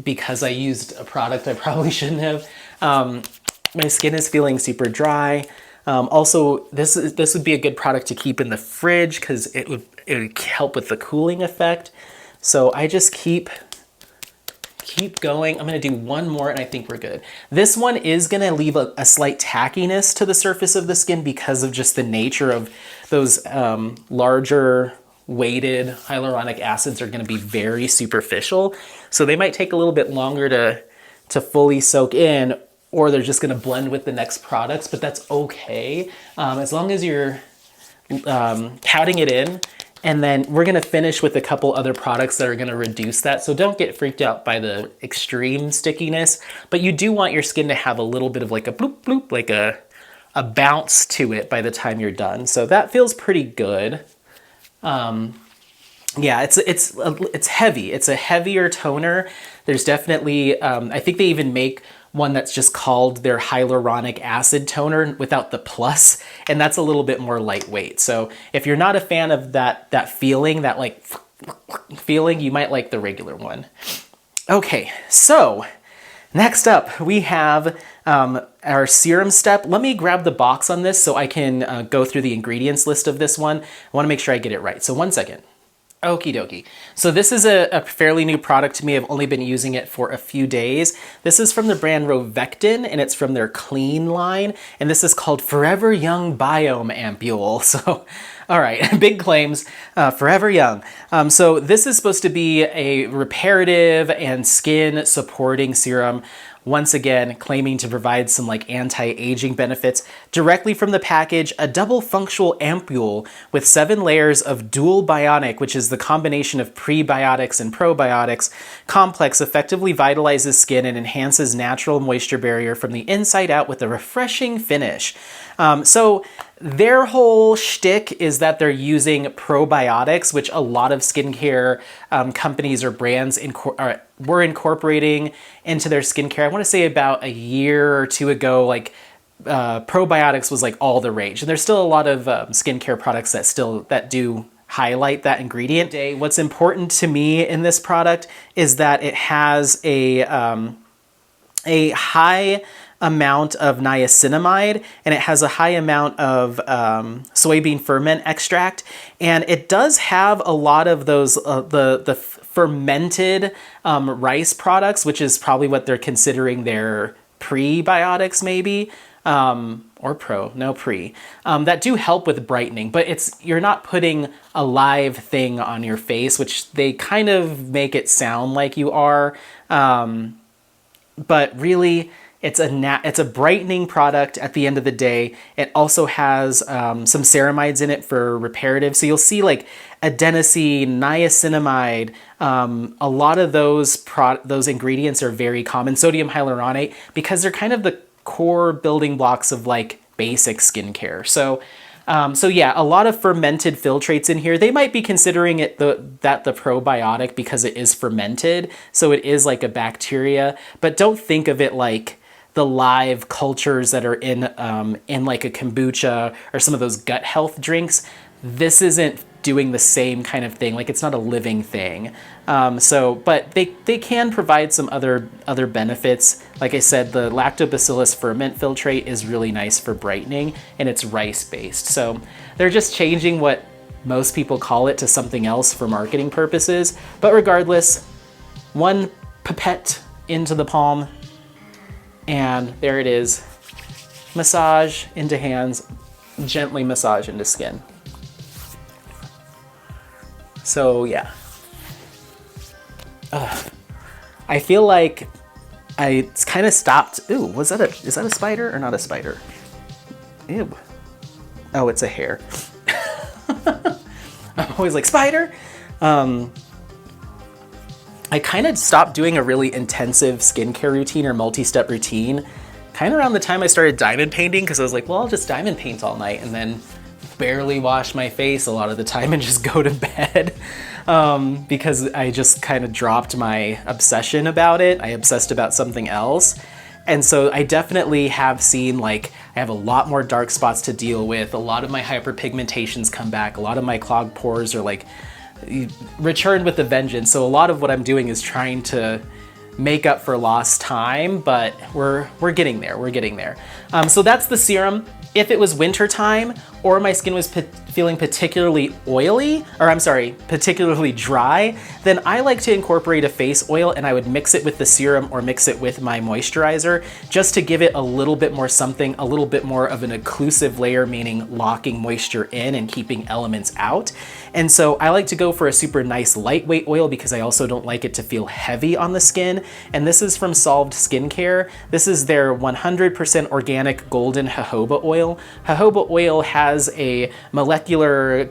because I used a product I probably shouldn't have, my skin is feeling super dry. Also, this would be a good product to keep in the fridge because it would help with the cooling effect. So I just keep going. I'm gonna do one more and I think we're good. This one is gonna leave a slight tackiness to the surface of the skin because of just the nature of those larger weighted hyaluronic acids are gonna be very superficial. So they might take a little bit longer to fully soak in, or they're just gonna blend with the next products, but that's okay. As long as you're counting it in, and then we're gonna finish with a couple other products that are gonna reduce that. So don't get freaked out by the extreme stickiness, but you do want your skin to have a little bit of like a bloop bloop, like a bounce to it by the time you're done. So that feels pretty good. Yeah, it's heavy. It's a heavier toner. There's definitely, I think they even make one that's just called their hyaluronic acid toner without the plus, and that's a little bit more lightweight. So if you're not a fan of that feeling, that like feeling, you might like the regular one. Okay, so next up we have our serum step. Let me grab the box on this so I can go through the ingredients list of this one. I wanna make sure I get it right. So 1 second. Okie dokie. So this is a fairly new product to me. I've only been using it for a few days. This is from the brand Rovectin, and it's from their Clean line. And this is called Forever Young Biome Ampule. So, all right, big claims, Forever Young. So this is supposed to be a reparative and skin supporting serum. Once again, claiming to provide some like anti-aging benefits. Directly from the package, a double functional ampule with 7 layers of dual bionic, which is the combination of prebiotics and probiotics complex, effectively vitalizes skin and enhances natural moisture barrier from the inside out with a refreshing finish. So their whole shtick is that they're using probiotics, which a lot of skincare companies or brands were incorporating into their skincare. I want to say about a year or 2 ago, like probiotics was like all the rage. And there's still a lot of skincare products that do highlight that ingredient. What's important to me in this product is that it has a high amount of niacinamide, and it has a high amount of soybean ferment extract, and it does have a lot of those the fermented rice products, which is probably what they're considering their prebiotics maybe, or or pro, no pre, that do help with brightening, but you're not putting a live thing on your face, which they kind of make it sound like you are. But really, it's a brightening product at the end of the day. It also has some ceramides in it for reparative. So you'll see like adenosine, niacinamide, a lot of those ingredients are very common. Sodium hyaluronate, because they're kind of the core building blocks of like basic skincare. So yeah, a lot of fermented filtrates in here. They might be considering it the probiotic because it is fermented, so it is like a bacteria. But don't think of it like the live cultures that are in like a kombucha or some of those gut health drinks. This isn't doing the same kind of thing. Like, it's not a living thing. But they can provide some other benefits. Like I said, the lactobacillus ferment filtrate is really nice for brightening, and it's rice-based. So they're just changing what most people call it to something else for marketing purposes. But regardless, one pipette into the palm, and there it is. Massage into hands, gently massage into skin. So yeah. I feel like I kind of stopped. Ooh, is that a spider or not a spider? Ew. Oh, it's a hair. I'm always like, spider? I kind of stopped doing a really intensive skincare routine or multi-step routine kind of around the time I started diamond painting, because I was like, well, I'll just diamond paint all night and then barely wash my face a lot of the time and just go to bed. Because I just kind of dropped my obsession about it. I obsessed about something else. And so I definitely have seen, like, I have a lot more dark spots to deal with. A lot of my hyperpigmentations come back. A lot of my clogged pores are like returned with a vengeance. So a lot of what I'm doing is trying to make up for lost time, but we're getting there. We're getting there. So that's the serum. If it was winter time or my skin was feeling particularly particularly dry, then I like to incorporate a face oil, and I would mix it with the serum or mix it with my moisturizer just to give it a little bit more something, a little bit more of an occlusive layer, meaning locking moisture in and keeping elements out. And so I like to go for a super nice lightweight oil because I also don't like it to feel heavy on the skin. And this is from Solved Skincare. This is their 100% organic golden jojoba oil. Jojoba oil has a molecular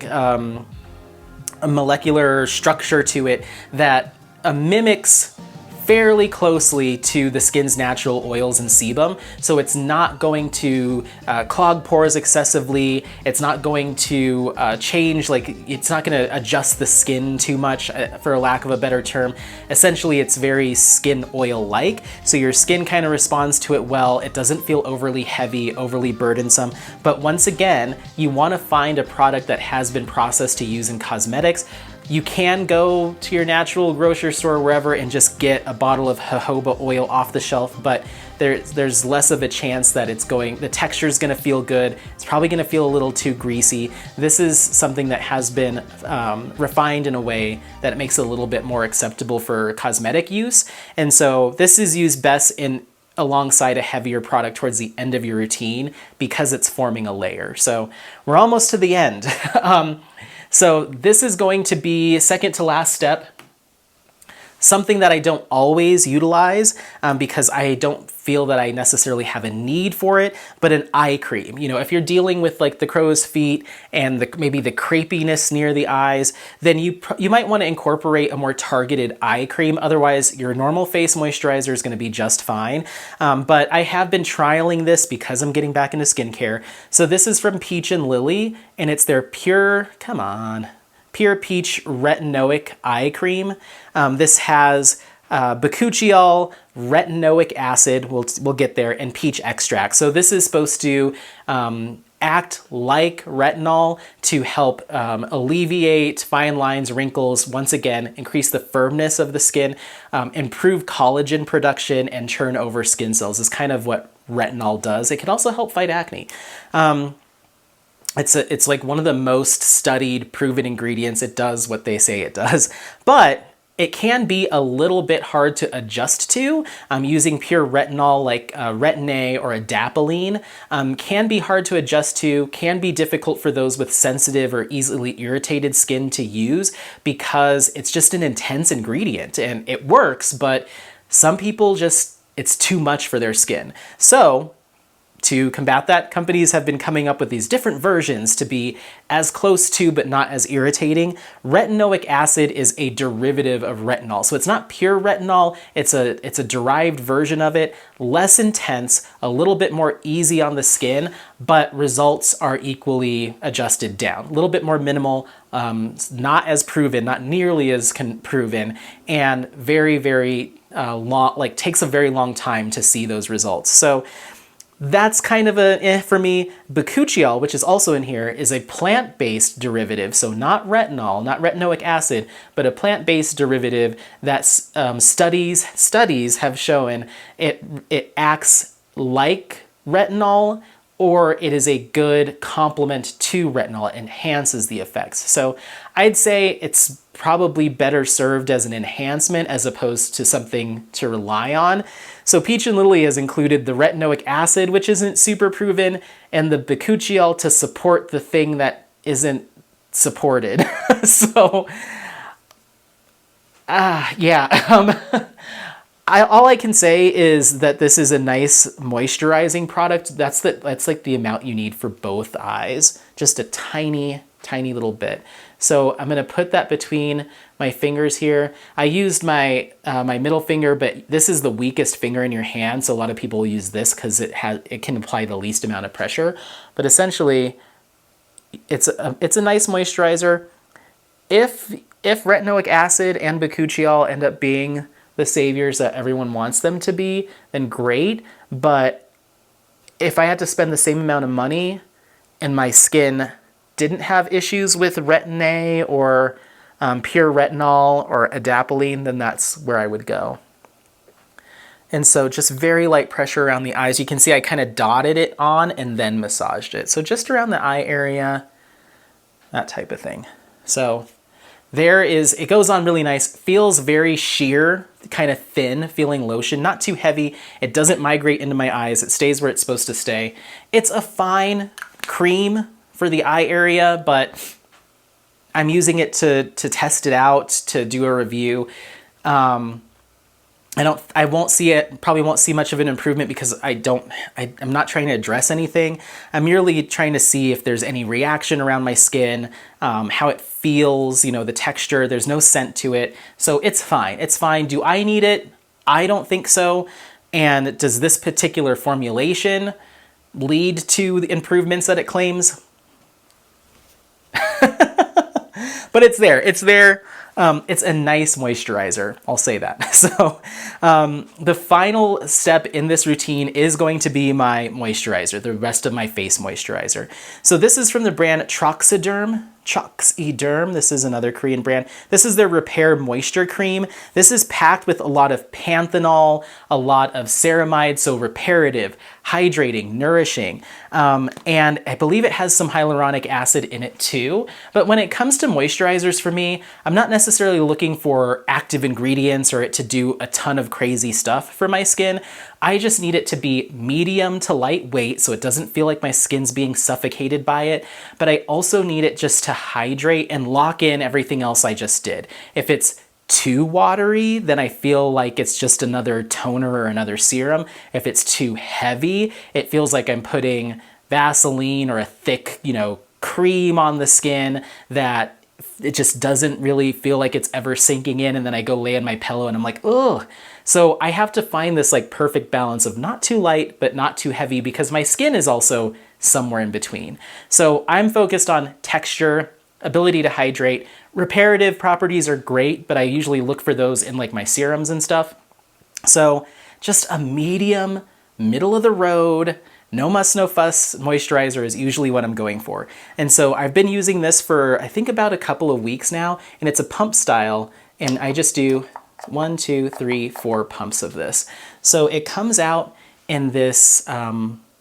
structure to it that mimics fairly closely to the skin's natural oils and sebum. So it's not going to clog pores excessively. It's not going to change, like, it's not going to adjust the skin too much, for a lack of a better term. Essentially, it's very skin oil-like. So your skin kind of responds to it well. It doesn't feel overly heavy, overly burdensome. But once again, you want to find a product that has been processed to use in cosmetics. You can go to your natural grocery store or wherever and just get a bottle of jojoba oil off the shelf, but there's less of a chance that the texture is going to feel good. It's probably going to feel a little too greasy. This is something that has been refined in a way that it makes it a little bit more acceptable for cosmetic use. And so this is used best alongside a heavier product towards the end of your routine because it's forming a layer. So we're almost to the end. So this is going to be second to last step, something that I don't always utilize because I don't feel that I necessarily have a need for it, but an eye cream. You know, if you're dealing with like the crow's feet and maybe the crepiness near the eyes, then you might want to incorporate a more targeted eye cream. Otherwise, your normal face moisturizer is going to be just fine. But I have been trialing this because I'm getting back into skincare. So this is from Peach and Lily, and it's their Pure Peach Retinoic Eye Cream. This has bakuchiol, retinoic acid, we'll get there, and peach extract. So this is supposed to act like retinol to help alleviate fine lines, wrinkles, once again, increase the firmness of the skin, improve collagen production, and turn over skin cells is kind of what retinol does. It can also help fight acne. It's like one of the most studied, proven ingredients. It does what they say it does. But it can be a little bit hard to adjust to. Using pure retinol like Retin-A or adapalene can be hard to adjust to, can be difficult for those with sensitive or easily irritated skin to use because it's just an intense ingredient and it works, but some people just, it's too much for their skin. So to combat that, companies have been coming up with these different versions to be as close to but not as irritating. Retinoic acid is a derivative of retinol. So it's not pure retinol, it's a derived version of it, less intense, a little bit more easy on the skin, but results are equally adjusted down. A little bit more minimal, not as proven, not nearly as proven, and very, very long, like takes a very long time to see those results. So that's kind of a for me. Bakuchiol, which is also in here, is a plant-based derivative, so not retinol, not retinoic acid, but a plant-based derivative that studies have shown it acts like retinol, or it is a good complement to retinol. It enhances the effects. So I'd say it's probably better served as an enhancement as opposed to something to rely on. So Peach and Lily has included the retinoic acid, which isn't super proven, and the bakuchiol to support the thing that isn't supported. So, yeah. All I can say is that this is a nice moisturizing product. That's like the amount you need for both eyes. Just a tiny, tiny little bit. So I'm gonna put that between my fingers here. I used my my middle finger, but this is the weakest finger in your hand. So a lot of people use this because it can apply the least amount of pressure. But essentially, it's a nice moisturizer. If retinoic acid and bakuchiol end up being the saviors that everyone wants them to be, then great. But if I had to spend the same amount of money and my skin didn't have issues with Retin-A or pure retinol or adapalene, then that's where I would go. And so just very light pressure around the eyes. You can see I kind of dotted it on and then massaged it. So just around the eye area, that type of thing. So it goes on really nice, feels very sheer, kind of thin feeling lotion, not too heavy. It doesn't migrate into my eyes. It stays where it's supposed to stay. It's a fine cream for the eye area, but I'm using it to test it out, to do a review. I won't see it, probably won't see much of an improvement because I'm not trying to address anything. I'm merely trying to see if there's any reaction around my skin, how it feels, the texture. There's no scent to it. So it's fine. It's fine. Do I need it? I don't think so. And does this particular formulation lead to the improvements that it claims? But it's there. It's there. It's a nice moisturizer, I'll say that. So the final step in this routine is going to be my moisturizer, the rest of my face moisturizer. So this is from the brand Troxiderm. This is another Korean brand. This is their Repair Moisture Cream. This is packed with a lot of panthenol, a lot of ceramide, so reparative, hydrating, nourishing, and I believe it has some hyaluronic acid in it too. But when it comes to moisturizers for me, I'm not necessarily looking for active ingredients or it to do a ton of crazy stuff for my skin. I just need it to be medium to lightweight so it doesn't feel like my skin's being suffocated by it, but I also need it just to hydrate and lock in everything else I just did. If it's too watery, then I feel like it's just another toner or another serum. If it's too heavy, it feels like I'm putting Vaseline or a thick, cream on the skin that it just doesn't really feel like it's ever sinking in, and then I go lay on my pillow and I'm like, ugh. So I have to find this perfect balance of not too light, but not too heavy because my skin is also somewhere in between. So I'm focused on texture, ability to hydrate. Reparative properties are great, but I usually look for those in my serums and stuff. So just a medium, middle of the road, no muss, no fuss moisturizer is usually what I'm going for. And so I've been using this for, I think, about a couple of weeks now, and it's a pump style, and I just do 1, 2, 3, 4 pumps of this. So it comes out in this,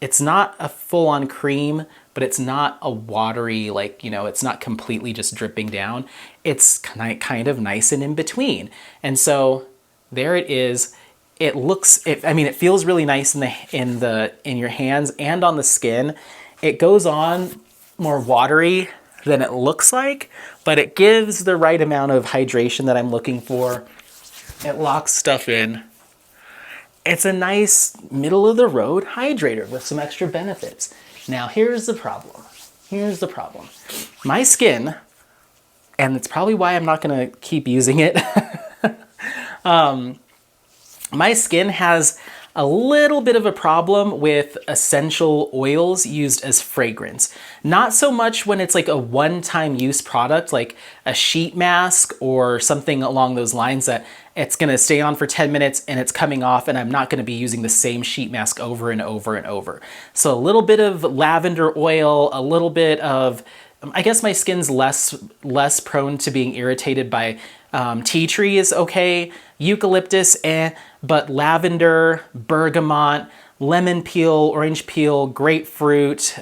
it's not a full-on cream, but it's not a watery, like, it's not completely just dripping down. It's kind of nice and in between. And so there it is. It looks, it feels really nice in your hands and on the skin. It goes on more watery than it looks like, but it gives the right amount of hydration that I'm looking for. It locks stuff in. It's a nice middle of the road hydrator with some extra benefits. Now here's the problem. My skin, and it's probably why I'm not gonna keep using it. My skin has a little bit of a problem with essential oils used as fragrance. Not so much when it's like a one-time use product, like a sheet mask or something along those lines that it's gonna stay on for 10 minutes and it's coming off and I'm not gonna be using the same sheet mask over and over and over. So a little bit of lavender oil, a little bit of, I guess my skin's less prone to being irritated by tea tree is okay, eucalyptus, but lavender, bergamot, lemon peel, orange peel, grapefruit,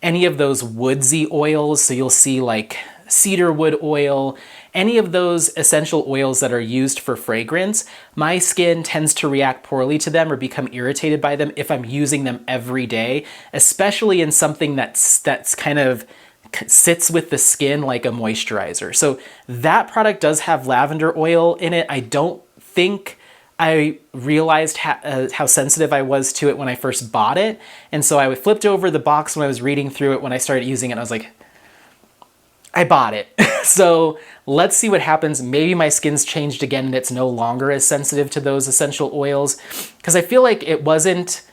any of those woodsy oils, so you'll see like cedarwood oil, any of those essential oils that are used for fragrance, my skin tends to react poorly to them or become irritated by them if I'm using them every day, especially in something that's kind of sits with the skin like a moisturizer. So that product does have lavender oil in it. I don't think I realized how sensitive I was to it when I first bought it. And so I flipped over the box when I was reading through it when I started using it, and I was like, I bought it. So let's see what happens. Maybe my skin's changed again and it's no longer as sensitive to those essential oils. Because I feel like it wasn't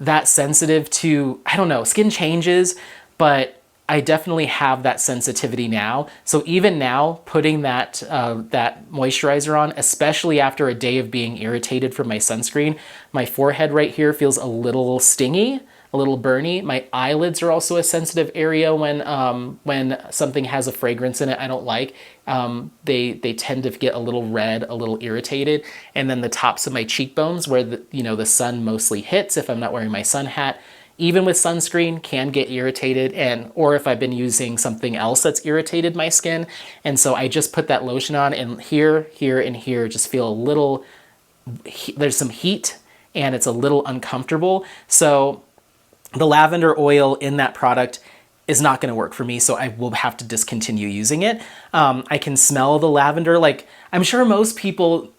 that sensitive to, I don't know, skin changes, but I definitely have that sensitivity now. So even now, putting that moisturizer on, especially after a day of being irritated from my sunscreen, my forehead right here feels a little stingy, a little burny. My eyelids are also a sensitive area when something has a fragrance in it I don't like. They tend to get a little red, a little irritated. And then the tops of my cheekbones where the sun mostly hits if I'm not wearing my sun hat, even with sunscreen, can get irritated, or if I've been using something else that's irritated my skin. And so I just put that lotion on, and here, and here just feel a little, there's some heat and it's a little uncomfortable. So the lavender oil in that product is not gonna work for me, so I will have to discontinue using it. I can smell the lavender. Like, I'm sure most people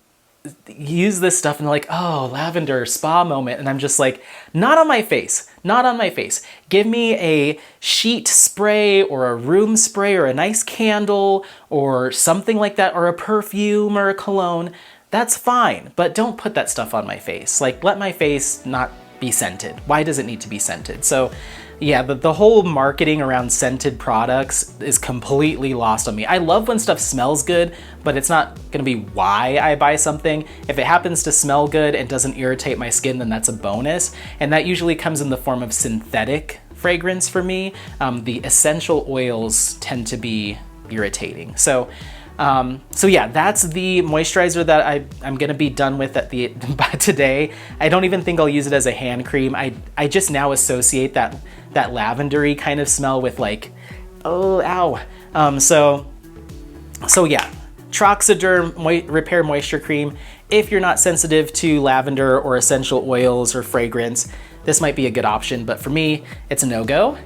use this stuff and they're like, oh, lavender spa moment. And I'm just like, not on my face, not on my face. Give me a sheet spray or a room spray or a nice candle or something like that, or a perfume or a cologne. That's fine, but don't put that stuff on my face. Like, let my face not be scented. Why does it need to be scented? So yeah, the whole marketing around scented products is completely lost on me. I love when stuff smells good, but it's not gonna be why I buy something. If it happens to smell good and doesn't irritate my skin, then that's a bonus. And that usually comes in the form of synthetic fragrance for me. The essential oils tend to be irritating. So yeah, that's the moisturizer that I'm gonna be done with by today. I don't even think I'll use it as a hand cream. I just now associate that lavendery kind of smell with like, oh, ow. So yeah, Troxaderm Repair Moisture Cream. If you're not sensitive to lavender or essential oils or fragrance, this might be a good option, but for me, it's a no-go.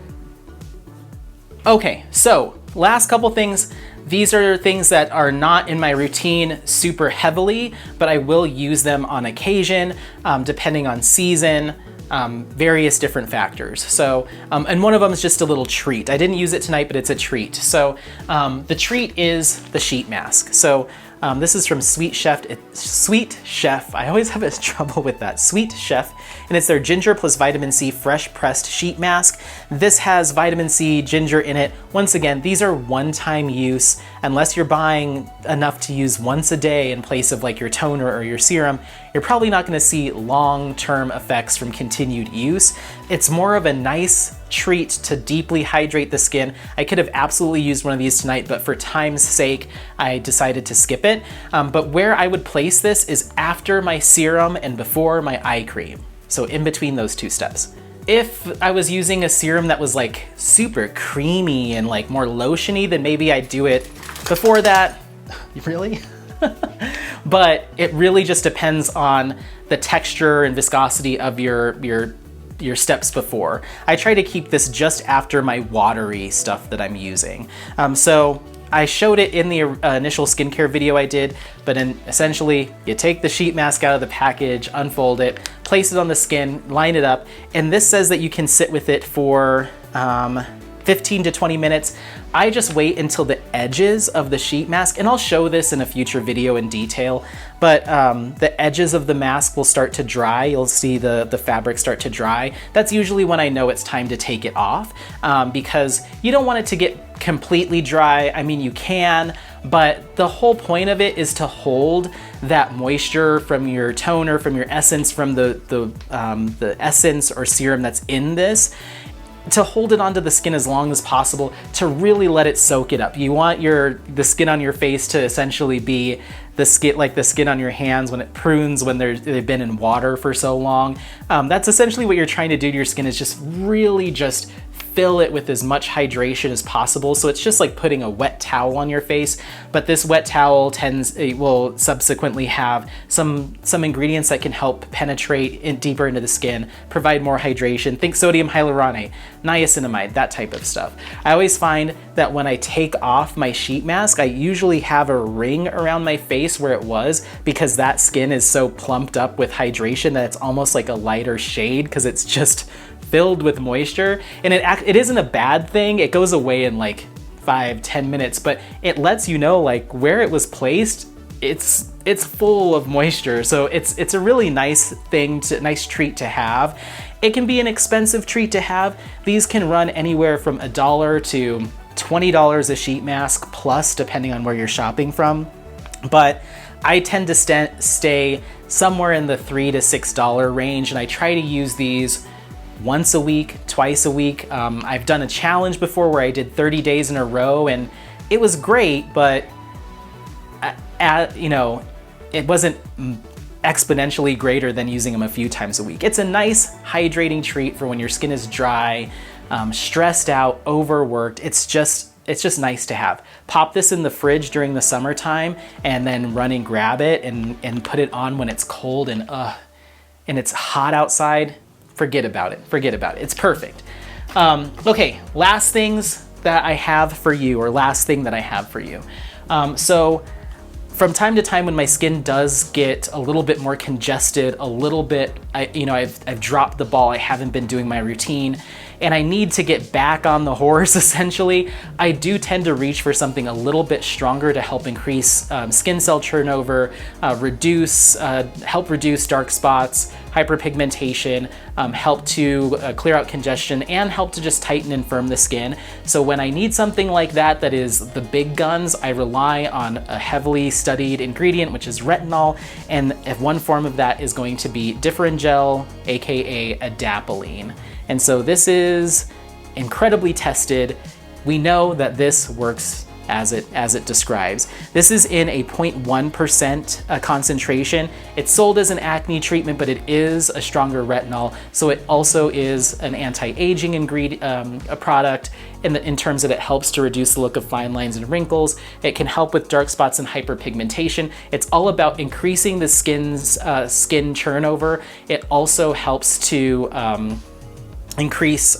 Okay, so last couple things. These are things that are not in my routine super heavily, but I will use them on occasion, depending on season, various different factors. So, and one of them is just a little treat. I didn't use it tonight, but it's a treat. So the treat is the sheet mask. So this is from Sweet Chef. I always have trouble with that. Sweet Chef, and it's their ginger plus vitamin C fresh pressed sheet mask. This has vitamin C, ginger in it. Once again, these are one-time use. Unless you're buying enough to use once a day in place of like your toner or your serum, you're probably not gonna see long-term effects from continued use. It's more of a nice treat to deeply hydrate the skin. I could have absolutely used one of these tonight, but for time's sake, I decided to skip it. But where I would place this is after my serum and before my eye cream. So in between those two steps. If I was using a serum that was like super creamy and like more lotiony, then maybe I'd do it before that. Really? But it really just depends on the texture and viscosity of your steps before. I try to keep this just after my watery stuff that I'm using. So I showed it in the initial skincare video I did, but essentially you take the sheet mask out of the package, unfold it, place it on the skin, line it up, and this says that you can sit with it for 15 to 20 minutes. I just wait until the edges of the sheet mask, and I'll show this in a future video in detail, but the edges of the mask will start to dry. You'll see the fabric start to dry. That's usually when I know it's time to take it off, because you don't want it to get completely dry. I mean, you can, but the whole point of it is to hold that moisture from your toner, from your essence, from the essence or serum that's in this, to hold it onto the skin as long as possible, to really let it soak it up. You want the skin on your face to essentially be the skin, like the skin on your hands when it prunes when they've been in water for so long. That's essentially what you're trying to do to your skin, is just really just fill it with as much hydration as possible. So it's just like putting a wet towel on your face, but this wet towel will subsequently have some ingredients that can help penetrate deeper into the skin, provide more hydration. Think sodium hyaluronate, niacinamide, that type of stuff. I always find that when I take off my sheet mask, I usually have a ring around my face where it was, because that skin is so plumped up with hydration that it's almost like a lighter shade, because it's just filled with moisture. And it isn't a bad thing. It goes away in like 5-10 minutes, but it lets you know like where it was placed, it's full of moisture. So it's a really nice nice treat to have. It can be an expensive treat to have. These can run anywhere from $1 to $20 a sheet mask plus, depending on where you're shopping from. But I tend to stay somewhere in the $3 to $6 range, and I try to use these once a week, twice a week. I've done a challenge before where I did 30 days in a row, and it was great, but it wasn't exponentially greater than using them a few times a week. It's a nice hydrating treat for when your skin is dry, stressed out, overworked. It's just nice to have. Pop this in the fridge during the summertime and then run and grab it and put it on when it's cold and it's hot outside. Forget about it. It's perfect. Okay, last thing that I have for you. So from time to time when my skin does get a little bit more congested, a little bit, I've dropped the ball, I haven't been doing my routine, and I need to get back on the horse essentially, I do tend to reach for something a little bit stronger to help increase skin cell turnover, help reduce dark spots, hyperpigmentation, help to clear out congestion, and help to just tighten and firm the skin. So when I need something like that is the big guns, I rely on a heavily studied ingredient, which is retinol, and one form of that is going to be Differengel, aka adapalene. And so this is incredibly tested. We know that this works as it describes. This is in a 0.1% concentration. It's sold as an acne treatment, but it is a stronger retinol. So it also is an anti-aging a product in terms that it helps to reduce the look of fine lines and wrinkles. It can help with dark spots and hyperpigmentation. It's all about increasing the skin turnover. It also helps to increase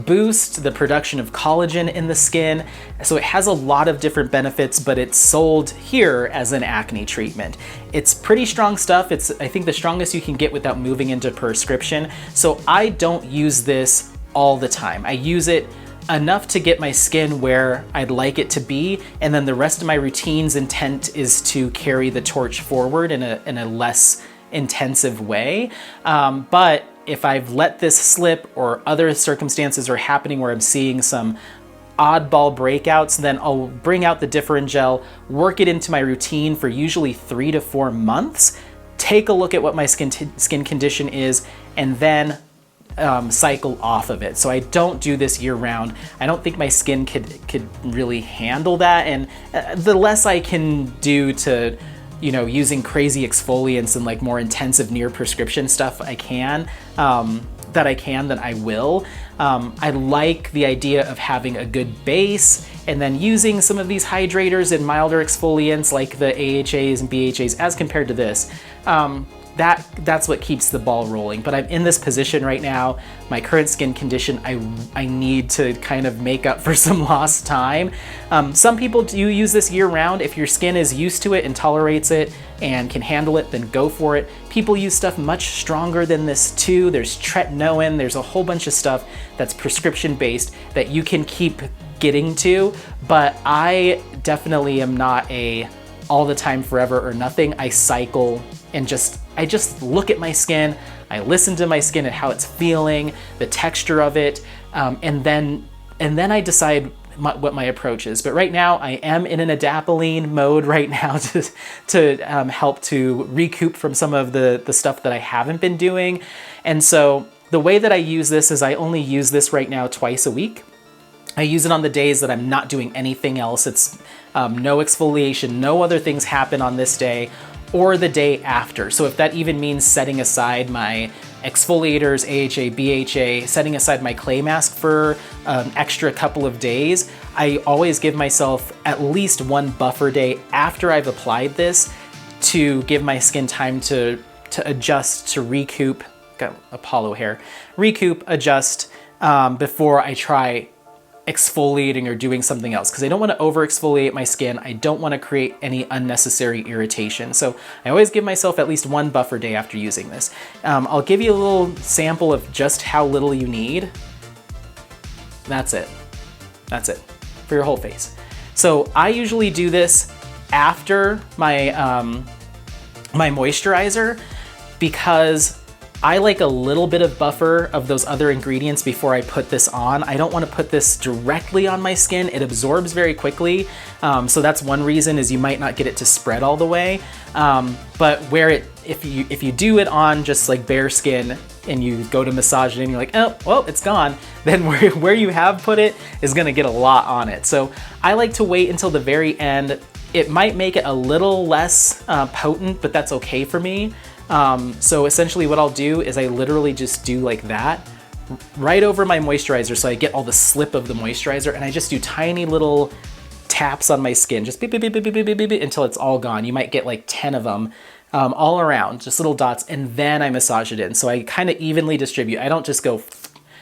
boost the production of collagen in the skin. So it has a lot of different benefits, but it's sold here as an acne treatment. It's pretty strong stuff. It's, I think, the strongest you can get without moving into prescription. So I don't use this all the time. I use it enough to get my skin where I'd like it to be, and then the rest of my routine's intent is to carry the torch forward in a less intensive way. But if I've let this slip or other circumstances are happening where I'm seeing some oddball breakouts, then I'll bring out the Differengel, work it into my routine for usually 3 to 4 months, take a look at what my skin condition is, and then cycle off of it. So I don't do this year round. I don't think my skin could really handle that, and the less I can do to using crazy exfoliants and like more intensive near prescription stuff I can. that I can, then I will. I like the idea of having a good base and then using some of these hydrators and milder exfoliants like the AHAs and BHAs as compared to this. That's what keeps the ball rolling. But I'm in this position right now, my current skin condition, I need to kind of make up for some lost time. Some people do use this year round. If your skin is used to it and tolerates it and can handle it, then go for it. People use stuff much stronger than this too. There's tretinoin, there's a whole bunch of stuff that's prescription based that you can keep getting to, but I definitely am not a all the time forever or nothing. I cycle and I just look at my skin, I listen to my skin and how it's feeling, the texture of it, and then I decide what my approach is. But right now I am in an adapalene mode right now to help to recoup from some of the stuff that I haven't been doing. And so the way that I use this is I only use this right now twice a week. I use it on the days that I'm not doing anything else. It's no exfoliation, no other things happen on this day or the day after. So if that even means setting aside my exfoliators, AHA, BHA, setting aside my clay mask for an extra couple of days, I always give myself at least one buffer day after I've applied this to give my skin time to adjust, to recoup, got Apollo hair, recoup, adjust before I try exfoliating or doing something else, because I don't want to over exfoliate my skin. I don't want to create any unnecessary irritation. So I always give myself at least one buffer day after using this. I'll give you a little sample of just how little you need. That's it. That's it for your whole face. So I usually do this after my, my moisturizer because I like a little bit of buffer of those other ingredients before I put this on. I don't want to put this directly on my skin. It absorbs very quickly. So that's one reason, is you might not get it to spread all the way. But if you do it on just like bare skin and you go to massage it and you're like, oh, well, it's gone, then where you have put it is gonna get a lot on it. So I like to wait until the very end. It might make it a little less potent, but that's okay for me. So essentially what I'll do is I literally just do like that right over my moisturizer, so I get all the slip of the moisturizer, and I just do tiny little taps on my skin, just beep, beep, beep, beep, beep, beep, beep, beep, until it's all gone. You might get like 10 of them all around, just little dots, and then I massage it in. So I kind of evenly distribute. I don't just go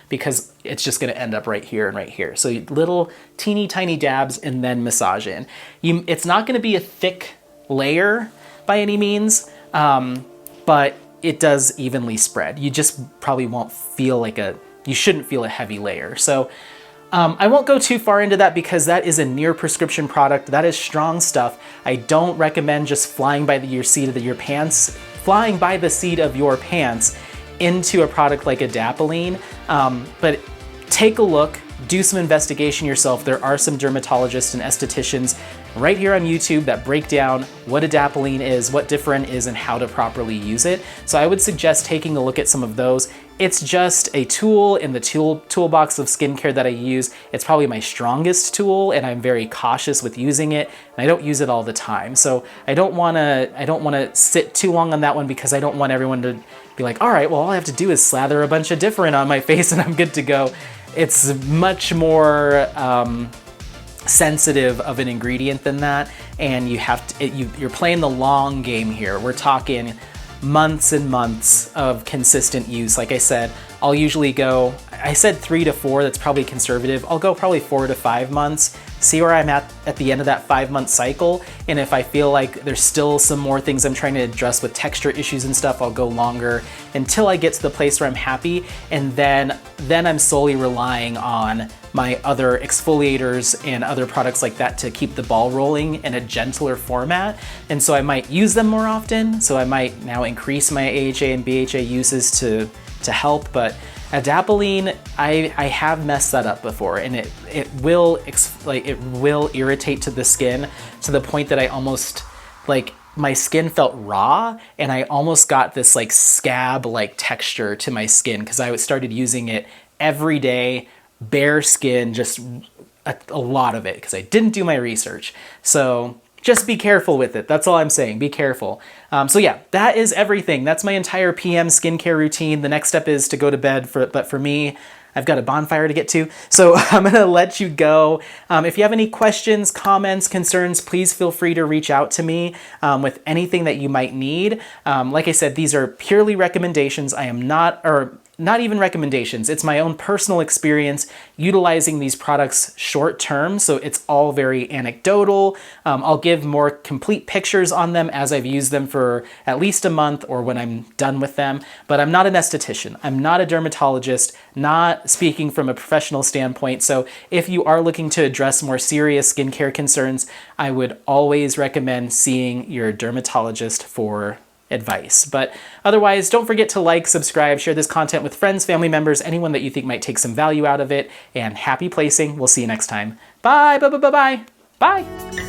because it's just going to end up right here and right here. So little teeny tiny dabs and then massage in. It's not going to be a thick layer by any means, but it does evenly spread. You just probably won't feel you shouldn't feel a heavy layer. So I won't go too far into that because that is a near prescription product. That is strong stuff. I don't recommend just flying by the seat of your pants into a product like adapalene. But take a look, do some investigation yourself. There are some dermatologists and estheticians right here on YouTube that break down what adapalene is, what Differin is, and how to properly use it. So I would suggest taking a look at some of those. It's just a tool in the toolbox of skincare that I use. It's probably my strongest tool, and I'm very cautious with using it, and I don't use it all the time. So I don't wanna sit too long on that one because I don't want everyone to be like, all right, well, all I have to do is slather a bunch of Differin on my face and I'm good to go. It's much more sensitive of an ingredient than that, and you're playing the long game here. We're talking months and months of consistent use. Like I said, I'll usually go, I said 3 to 4, that's probably conservative. I'll go probably 4 to 5 months, see where I'm at the end of that 5-month cycle, and if I feel like there's still some more things I'm trying to address with texture issues and stuff, I'll go longer until I get to the place where I'm happy, and then I'm solely relying on my other exfoliators and other products like that to keep the ball rolling in a gentler format. And so I might use them more often, so I might now increase my AHA and BHA uses to help, but adapalene, I have messed that up before, and it will irritate to the skin to the point that I almost, my skin felt raw, and I almost got this scab-like texture to my skin because I started using it every day, bare skin, just a lot of it, because I didn't do my research. So just be careful with it. That's all I'm saying. Be careful. So yeah, that is everything. That's my entire PM skincare routine. The next step is to go to bed, but for me, I've got a bonfire to get to, so I'm gonna let you go. If you have any questions, comments, concerns, please feel free to reach out to me with anything that you might need. Like I said, these are purely recommendations. I am not even recommendations. It's my own personal experience utilizing these products short term, so it's all very anecdotal. I'll give more complete pictures on them as I've used them for at least a month or when I'm done with them, but I'm not an esthetician. I'm not a dermatologist, not speaking from a professional standpoint. So if you are looking to address more serious skincare concerns, I would always recommend seeing your dermatologist for advice. But otherwise, don't forget to like, subscribe, share this content with friends, family members, anyone that you think might take some value out of it, and happy placing. We'll see you next time. Bye, bye, bye, bye, bye. Bye.